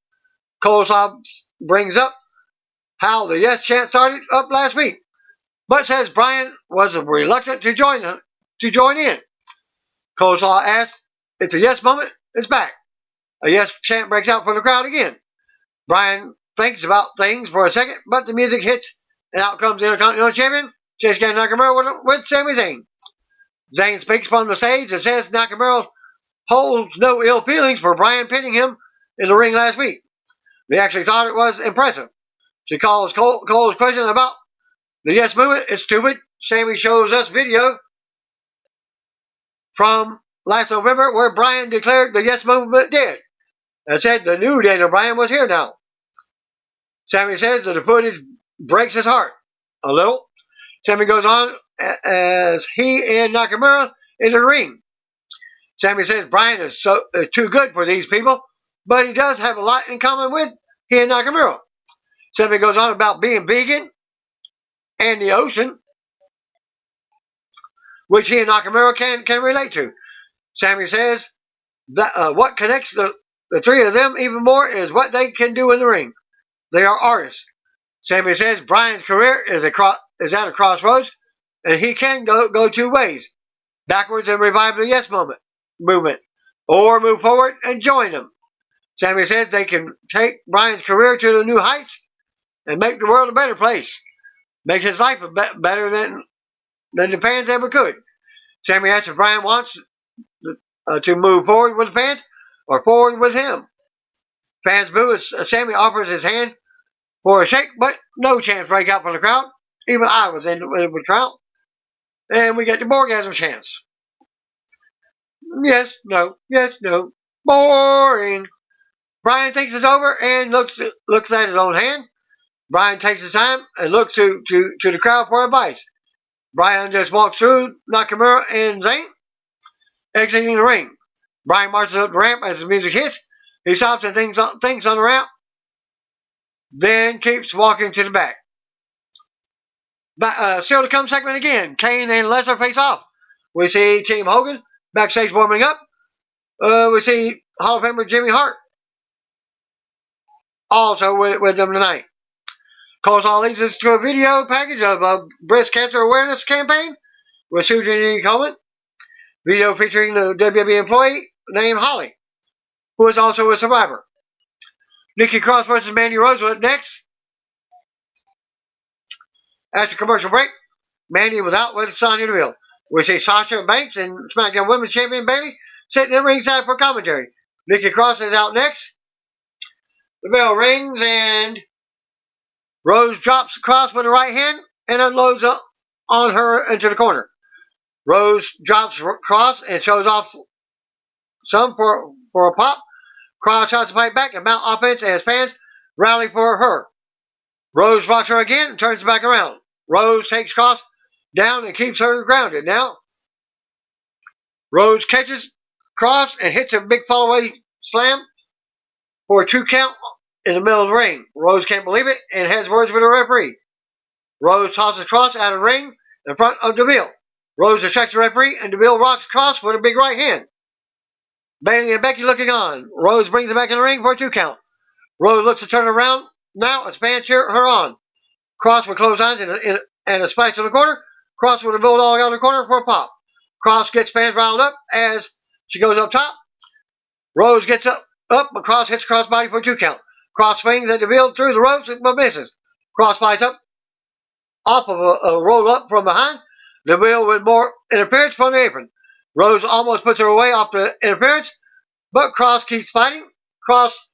Coleslaw brings up how the Yes chant started up last week, but says Bryan was reluctant to join in. Coleslaw asks if the Yes moment is back. A Yes chant breaks out from the crowd again. Bryan thinks about things for a second, but the music hits, and out comes the Intercontinental Champion, Shinsuke Nakamura, with Sami Zayn. Zayn speaks from the stage and says Nakamura holds no ill feelings for Bryan pinning him in the ring last week. They actually thought it was impressive. She calls Cole's question about the Yes movement is stupid. Sami shows us video from last November where Bryan declared the Yes movement dead and said the new Daniel Bryan was here now. Sami says that the footage breaks his heart a little. Sami goes on as he and Nakamura in the ring. Sami says Bryan is too good for these people, but he does have a lot in common with he and Nakamura. Sami goes on about being vegan and the ocean, which he and Nakamura can relate to. Sami says that what connects the three of them even more is what they can do in the ring. They are artists. Sami says Bryan's career is at a crossroads, and he can go two ways: backwards and revive the Yes movement, or move forward and join them. Sami says they can take Bryan's career to the new heights and make the world a better place, make his life better than the fans ever could. Sami asks if Bryan wants to move forward with the fans or forward with him. Fans boo as Sami offers his hand for a shake, but no chants break out from the crowd. Even I was in the crowd. And we get the Borgasm chants. Yes, no, yes, no. Boring. Bryan thinks it's over and looks at his own hand. Bryan takes his time and looks to the crowd for advice. Bryan just walks through Nakamura and Zayn, exiting the ring. Bryan marches up the ramp as the music hits. He stops and thinks on the ramp, then keeps walking to the back. Still to come segment again. Kane and Lesnar face off. We see Team Hogan backstage warming up. We see Hall of Famer Jimmy Hart also with them tonight. Coleslaw leads us to a video package of a breast cancer awareness campaign with Susan Coleman. Video featuring the WWE employee named Holly, who is also a survivor. Nikki Cross versus Mandy Rose next. After commercial break, Mandy was out with Sonya Deville. We see Sasha Banks and SmackDown Women's Champion Bayley sitting in ringside for commentary. Nikki Cross is out next. The bell rings and Rose drops Cross with the right hand and unloads on her into the corner. Rose drops Cross and shows off some for a pop. Cross tries to fight back and mount offense as fans rally for her. Rose rocks her again and turns back around. Rose takes Cross down and keeps her grounded. Now, Rose catches Cross and hits a big fallaway slam for a 2 count in the middle of the ring. Rose can't believe it and has words with the referee. Rose tosses Cross out of the ring in front of Deville. Rose distracts the referee and Deville rocks Cross with a big right hand. Bayley and Becky looking on. Rose brings it back in the ring for a 2 count. Rose looks to turn around now and Span cheer her on. Cross with clotheslines and a splash in the corner. Cross with a bulldog out of the corner for a pop. Cross gets fans riled up as she goes up top. Rose gets up, but Cross hits Cross body for a 2 count. Cross swings at Deville through the ropes but misses. Cross flies up off of a roll up from behind. Deville with more interference from the apron. Rose almost puts her away off the interference, but Cross keeps fighting. Cross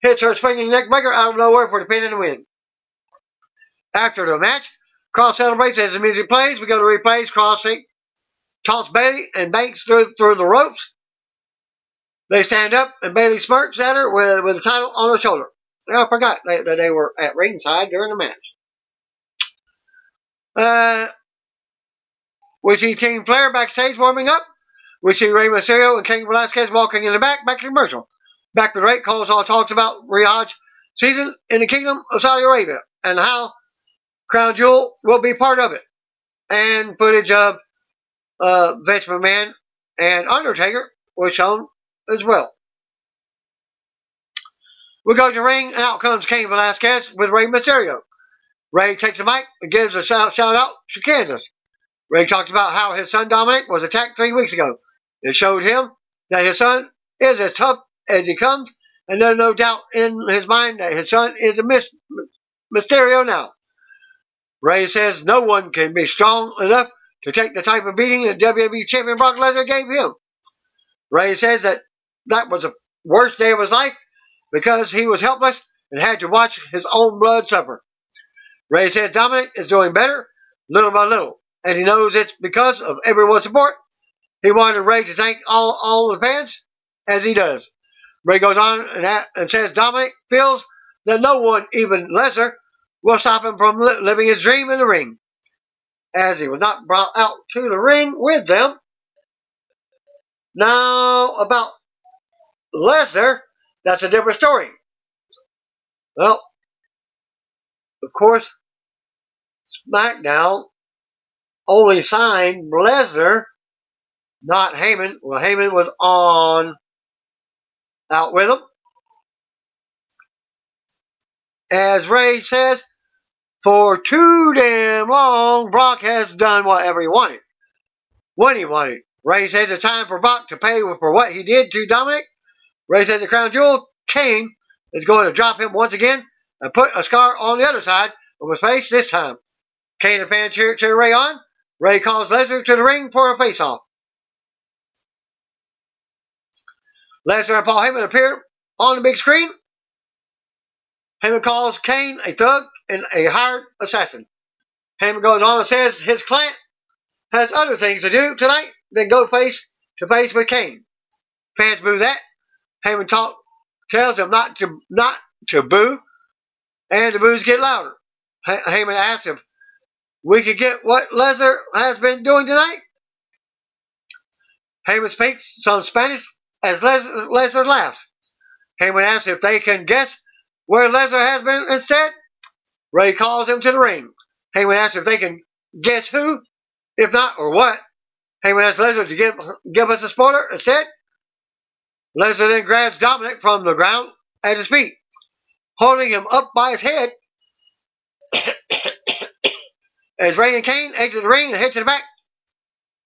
hits her swinging neck breaker out of nowhere for the pin and the win. After the match, Cross celebrates as the music plays. We go to replays. Cross taunts Bayley and Banks through the ropes. They stand up and Bayley smirks at her with the title on her shoulder. I forgot that they were at ringside during the match. We see Team Flair backstage warming up. We see Rey Mysterio and Cain Velasquez walking in the back to commercial. Back to the break, Cole's all talks about Riyadh's season in the Kingdom of Saudi Arabia and how Crown Jewel will be part of it. And footage of Vince McMahon and Undertaker was shown as well. We go to the ring, and out comes Cain Velasquez with Rey Mysterio. Rey takes the mic and gives a shout out to Kansas. Rey talks about how his son Dominic was attacked 3 weeks ago. It showed him that his son is as tough as he comes, and there's no doubt in his mind that his son is a Mysterio now. Rey says no one can be strong enough to take the type of beating that WWE Champion Brock Lesnar gave him. Rey says that was the worst day of his life because he was helpless and had to watch his own blood suffer. Rey says Dominic is doing better, little by little, and he knows it's because of everyone's support. He wanted Rey to thank all the fans, as he does. Rey goes on and says Dominic feels that no one, even Lesnar, will stop him from living his dream in the ring, as he was not brought out to the ring with them. Now, about Lesnar, that's a different story. Well, of course, SmackDown only signed Lesnar, not Heyman. Well, Heyman was out with him. As Rey says, for too damn long, Brock has done whatever he wanted, when he wanted. Rey says it's time for Brock to pay for what he did to Dominic. Rey says the Crown Jewel, Kane, is going to drop him once again and put a scar on the other side of his face this time. Kane and fans cheer Rey on. Rey calls Lesnar to the ring for a face-off. Lesnar and Paul Heyman appear on the big screen. Heyman calls Kane a thug and a hired assassin. Heyman goes on and says his client has other things to do tonight than go face to face with Kane. Fans boo that. Heyman tells them not to boo, and the boos get louder. Heyman asks if we could get what Lesnar has been doing tonight. Heyman speaks some Spanish as Lesnar laughs. Heyman asks if they can guess where Lesnar has been instead. Rey calls him to the ring. Heyman asks if they can guess who, if not, or what. Heyman asks Lesnar to give us a spoiler instead. Lesnar then grabs Dominic from the ground at his feet, holding him up by his head as Rey and Kane exit the ring and head to the back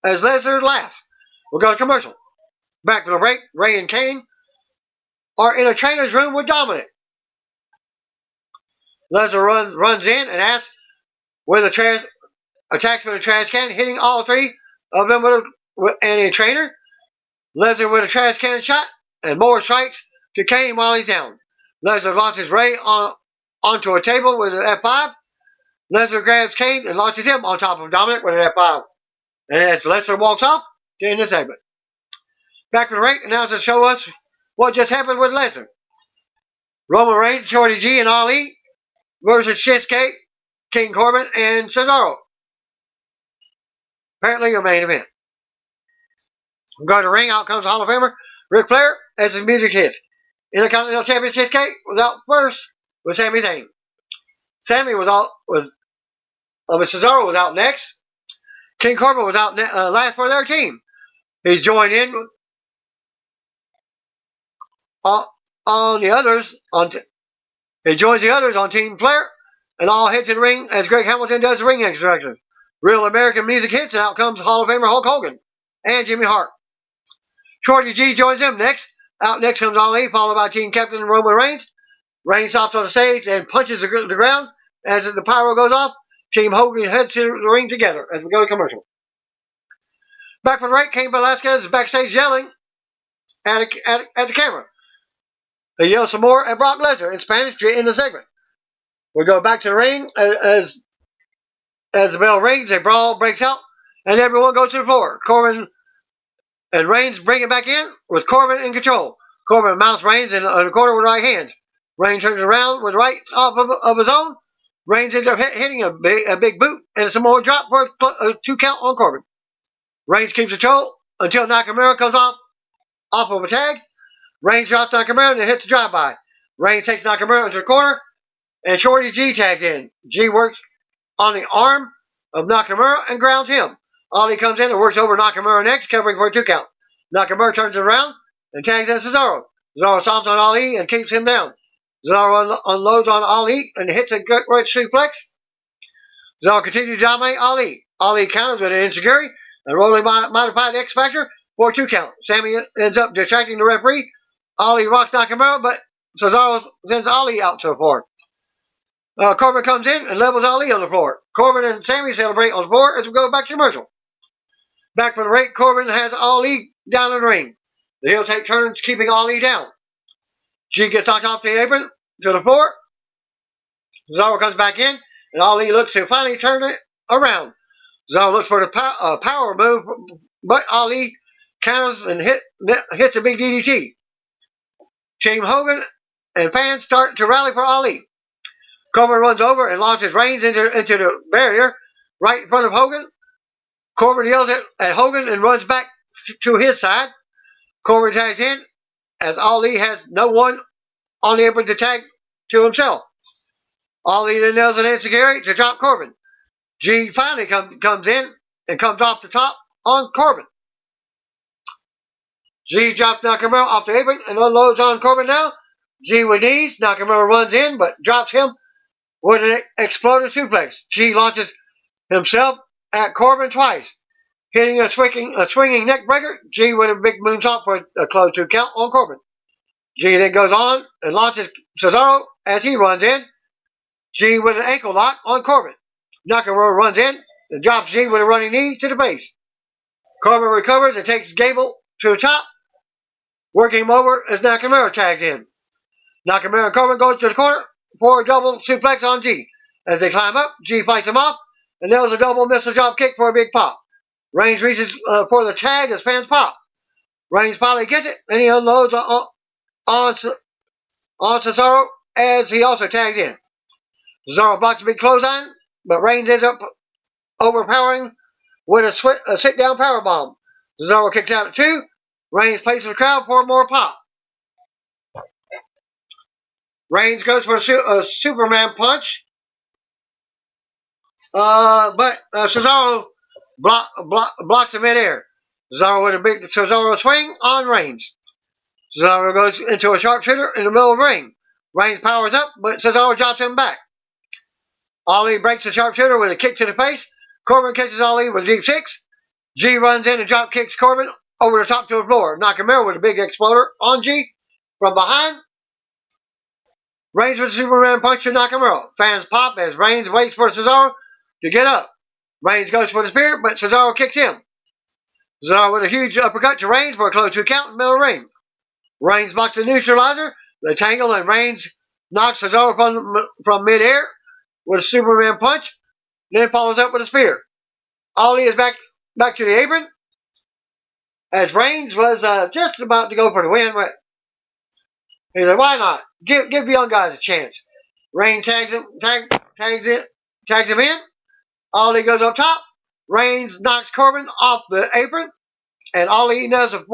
as Lesnar laughs. We'll go to commercial. Back to the break, Rey and Kane are in a trainer's room with Dominic. Lesnar runs in and asks where the trash attacks with a trash can, hitting all three of them with a trainer. Lesnar with a trash can shot and more strikes to Kane while he's down. Lesnar launches Rey onto a table with an F5. Lesnar grabs Kane and launches him on top of Dominic with an F5. And as Lesnar walks off, to end the segment. Back to the ring, announcers show us what just happened with Lesnar. Roman Reigns, Shorty G, and Ali versus Shinsuke, King Corbin, and Cesaro. Apparently your main event. We go to the ring, out comes Hall of Famer Ric Flair as his music hits. Intercontinental Champion Shinsuke was out first with Sami Zayn. Cesaro was out next. King Corbin was out last for their team. He's joined in on the others. He joins the others on Team Flair, and all head to the ring as Greg Hamilton does the ring introductions. Real American music hits, and out comes Hall of Famer Hulk Hogan and Jimmy Hart. Shorty G joins them next. Out next comes Ali, followed by Team Captain Roman Reigns. Reigns stops on the stage and punches the ground as the pyro goes off. Team Hogan heads to the ring together as we go to commercial. Back from the right, Cain Velasquez is backstage yelling at the camera. They yell some more at Brock Lesnar in Spanish to end the segment. We go back to the ring as the bell rings, a brawl breaks out, and everyone goes to the floor. Corbin and Reigns bring it back in with Corbin in control. Corbin mounts Reigns in the corner with right hands. Reigns turns around with rights off of his own. Reigns ends up hitting a big boot and some more drop for a 2 count on Corbin. Reigns keeps control until Nakamura comes off of a tag. Reigns drops Nakamura and then hits a drive-by. Reigns takes Nakamura into the corner, and Shorty G tags in. G works on the arm of Nakamura and grounds him. Ali comes in and works over Nakamura next, covering for a 2 count. Nakamura turns it around and tags in Cesaro. Cesaro stomps on Ali and keeps him down. Cesaro unloads on Ali and hits a great suplex. Cesaro continues to dominate Ali. Ali counters with an enziguri and rolling modified X Factor for a 2 count. Sammy ends up distracting the referee. Ali rocks Nakamura, but Cesaro sends Ali out to the floor. Corbin comes in and levels Ali on the floor. Corbin and Sammy celebrate on the floor as we go back to commercial. Back from the break, Corbin has Ali down in the ring. The heel take turns keeping Ali down. G gets knocked off the apron to the floor. Cesaro comes back in, and Ali looks to finally turn it around. Cesaro looks for the power move, but Ali counters and hits a big DDT. Team Hogan and fans start to rally for Ali. Corbin runs over and launches Reigns into the barrier right in front of Hogan. Corbin yells at Hogan and runs back to his side. Corbin tags in as Ali has no one on the apron to tag to himself. Ali then nails an enziguri to drop Corbin. G finally comes in and comes off the top on Corbin. G drops Nakamura off the apron and unloads on Corbin now. G with knees. Nakamura runs in but drops him with an exploder suplex. G launches himself at Corbin twice, hitting a swinging neck breaker. G with a big moonsault for a close 2 count on Corbin. G then goes on and launches Cesaro as he runs in. G with an ankle lock on Corbin. Nakamura runs in and drops G with a running knee to the face. Corbin recovers and takes Gable to the top, working him over as Nakamura tags in. Nakamura and Corbin go to the corner for a double suplex on G. As they climb up, G fights him off and nails a double missile drop kick for a big pop. Reigns reaches for the tag as fans pop. Reigns finally gets it and he unloads on Cesaro as he also tags in. Cesaro blocks a big clothesline, but Reigns ends up overpowering with a sit-down powerbomb. Cesaro kicks out at 2. Reigns places the crowd for more pop. Reigns goes for a Superman punch, but Cesaro blocks him midair. Cesaro with a big Cesaro swing on Reigns. Cesaro goes into a sharpshooter in the middle of the ring. Reigns powers up, but Cesaro drops him back. Ali breaks the sharpshooter with a kick to the face. Corbin catches Ali with a deep 6. G runs in and drop kicks Corbin over the top to the floor. Nakamura with a big exploder on G from behind. Reigns with a Superman punch to Nakamura. Fans pop as Reigns waits for Cesaro to get up. Reigns goes for the spear, but Cesaro kicks him. Cesaro with a huge uppercut to Reigns for a close 2 count in the middle of the ring. Reigns blocks the neutralizer, the tangle, and Reigns knocks Cesaro from midair with a Superman punch, then follows up with a spear. Ali is back to the apron as Reigns was just about to go for the win. He's like, why not? Give the young guys a chance. Reigns tags him in. Ali goes up top. Reigns knocks Corbin off the apron, and Ali does the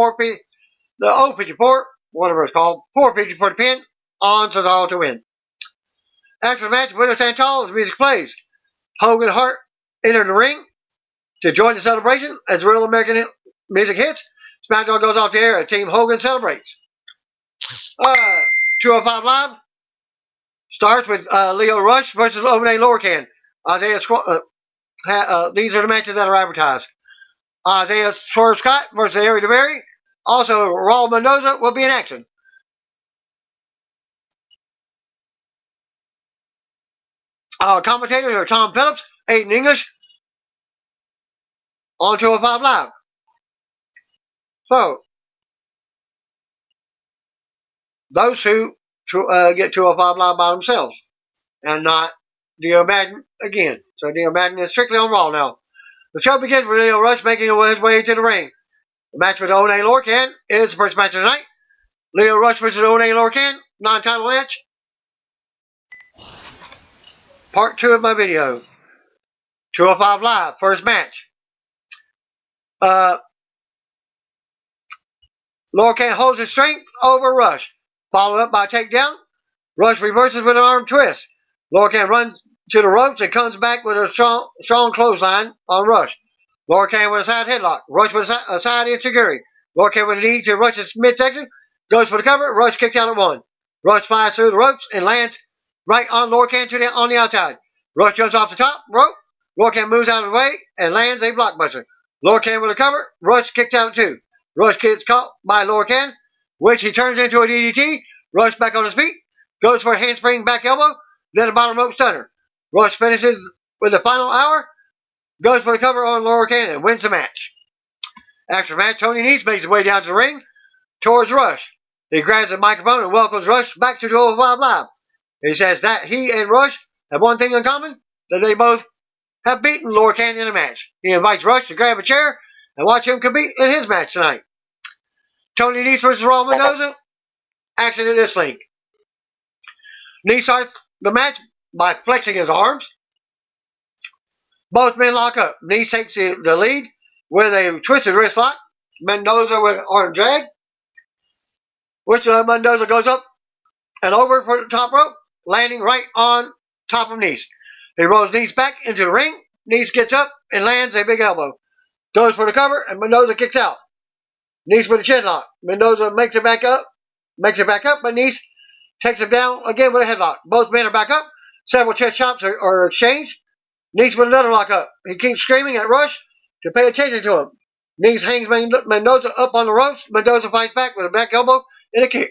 054, whatever it's called, 450 for the pin on Cesaro to win. After the match, winner stand tall as music plays. Hogan and Hart enter the ring to join the celebration as Real American music hits. SmackDown goes off the air as Team Hogan celebrates. 205 Live starts with Leo Rush versus Overdale Lorcan. These are the matches that are advertised. Isaiah Swerve Scott versus Harry DeBerry. Also, Raul Mendoza will be in action. Commentators are Tom Phillips, Aiden English, on 205 Live. So, those who get 205 Live by themselves and not Dio Madden again. So Dio Madden is strictly on Raw now. The show begins with Leo Rush making his way to the ring. The match with One Lorcan is the first match of the night. Leo Rush versus One Lorcan, non-title match. Part 2 of my video. 205 Live, first match. Lower Can holds his strength over Rush. Followed up by a takedown. Rush reverses with an arm twist. Lower Can runs to the ropes and comes back with a strong clothesline on Rush. Lower Can with a side headlock. Rush with a side enziguri. Lower Can with a knee to Rush's midsection. Goes for the cover. Rush kicks out at one. Rush flies through the ropes and lands right on Lower Can on the outside. Rush jumps off the top rope. Lower Can moves out of the way and lands a blockbuster. Lower Can with a cover. Rush kicks out at two. Rush gets caught by Lower Can, which he turns into a DDT. Rush back on his feet. Goes for a handspring back elbow. Then a bottom rope stunner. Rush finishes with the final hour. Goes for the cover on Lower Can and wins the match. After the match, Tony Nese makes his way down to the ring towards Rush. He grabs the microphone and welcomes Rush back to 205 Live. He says that he and Rush have one thing in common, that they both have beaten Lower Can in a match. He invites Rush to grab a chair and watch him compete in his match tonight. Tony Nese versus Raul Mendoza. Action at this link. Nese starts the match by flexing his arms. Both men lock up. Nese takes the lead with a twisted wrist lock. Mendoza with an arm drag, which Mendoza goes up and over for the top rope, landing right on top of Nese. He rolls Nese back into the ring. Nese gets up and lands a big elbow. Goes for the cover, and Mendoza kicks out. Nese with a chin lock. Mendoza makes it back up, but Nese takes him down again with a headlock. Both men are back up. Several chest chops are exchanged. Nese with another lock up. He keeps screaming at Rush to pay attention to him. Nese hangs Mendoza up on the ropes. Mendoza fights back with a back elbow and a kick.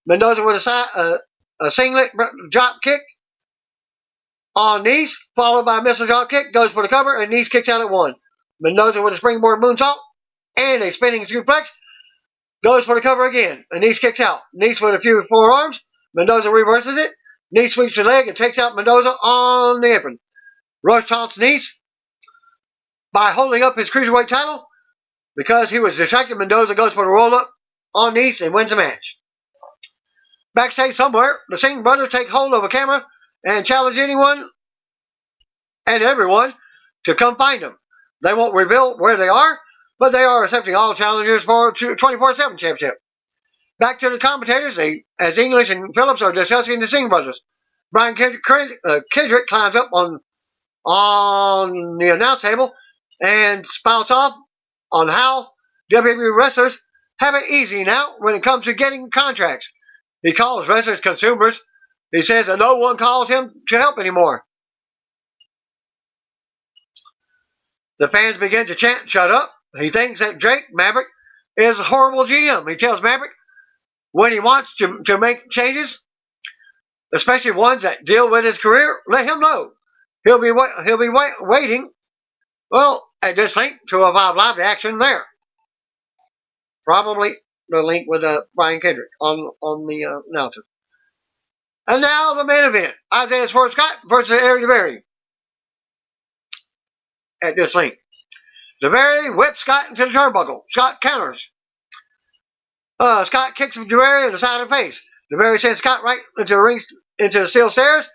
Mendoza with a singlet drop kick on Nese, followed by a missile drop kick. Goes for the cover, and Nese kicks out at one. Mendoza with a springboard moonsault and a spinning suplex. Goes for the cover again, and Nese kicks out. Nese with a few forearms. Mendoza reverses it. Nese sweeps the leg and takes out Mendoza on the apron. Rush taunts Nese by holding up his cruiserweight title. Because he was distracted, Mendoza goes for the roll-up on Nese and wins the match. Backstage somewhere, the Singh brothers take hold of a camera and challenge anyone and everyone to come find them. They won't reveal where they are, but they are accepting all challengers for a 24/7 championship. Back to the commentators, as English and Phillips are discussing the Singh brothers. Brian Kendrick climbs up on the announce table and spouts off on how WWE wrestlers have it easy now when it comes to getting contracts. He calls wrestlers consumers. He says that no one calls him to help anymore. The fans begin to chant, "Shut up." He thinks that Drake Maverick is a horrible GM. He tells Maverick when he wants to make changes, especially ones that deal with his career, let him know. He'll be waiting. Well, at this link, 205 Live, the action there. Probably the link with Brian Kendrick on the announcer. And now the main event. Isaiah Scott versus Eric DeVary. At this link. DeVary whips Scott into the turnbuckle. Scott counters. Scott kicks DeVary in the side of the face. DeVary sends Scott right into the steel stairs.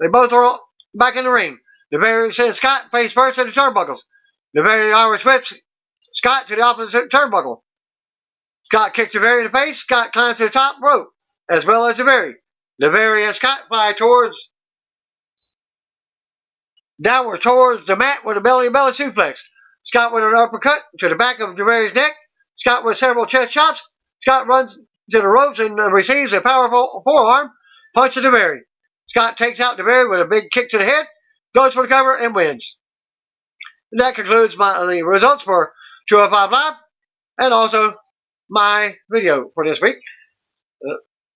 They both are back in the ring. DeVary sends Scott face first to the turnbuckles. DeVary Irish whips Scott to the opposite turnbuckle. Scott kicks DeVary in the face. Scott climbs to the top rope, as well as DeVary. DeVary and Scott fly downward towards the mat with a belly-to-belly suplex. Scott with an uppercut to the back of DeVary's neck. Scott with several chest chops. Scott runs to the ropes and receives a powerful forearm punch to DeVary. Scott takes out DeVary with a big kick to the head, goes for the cover, and wins. And that concludes the results for 205 Live, and also my video for this week.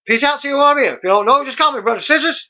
Peace out, see you on here. If you don't know, just call me Brother Scissors.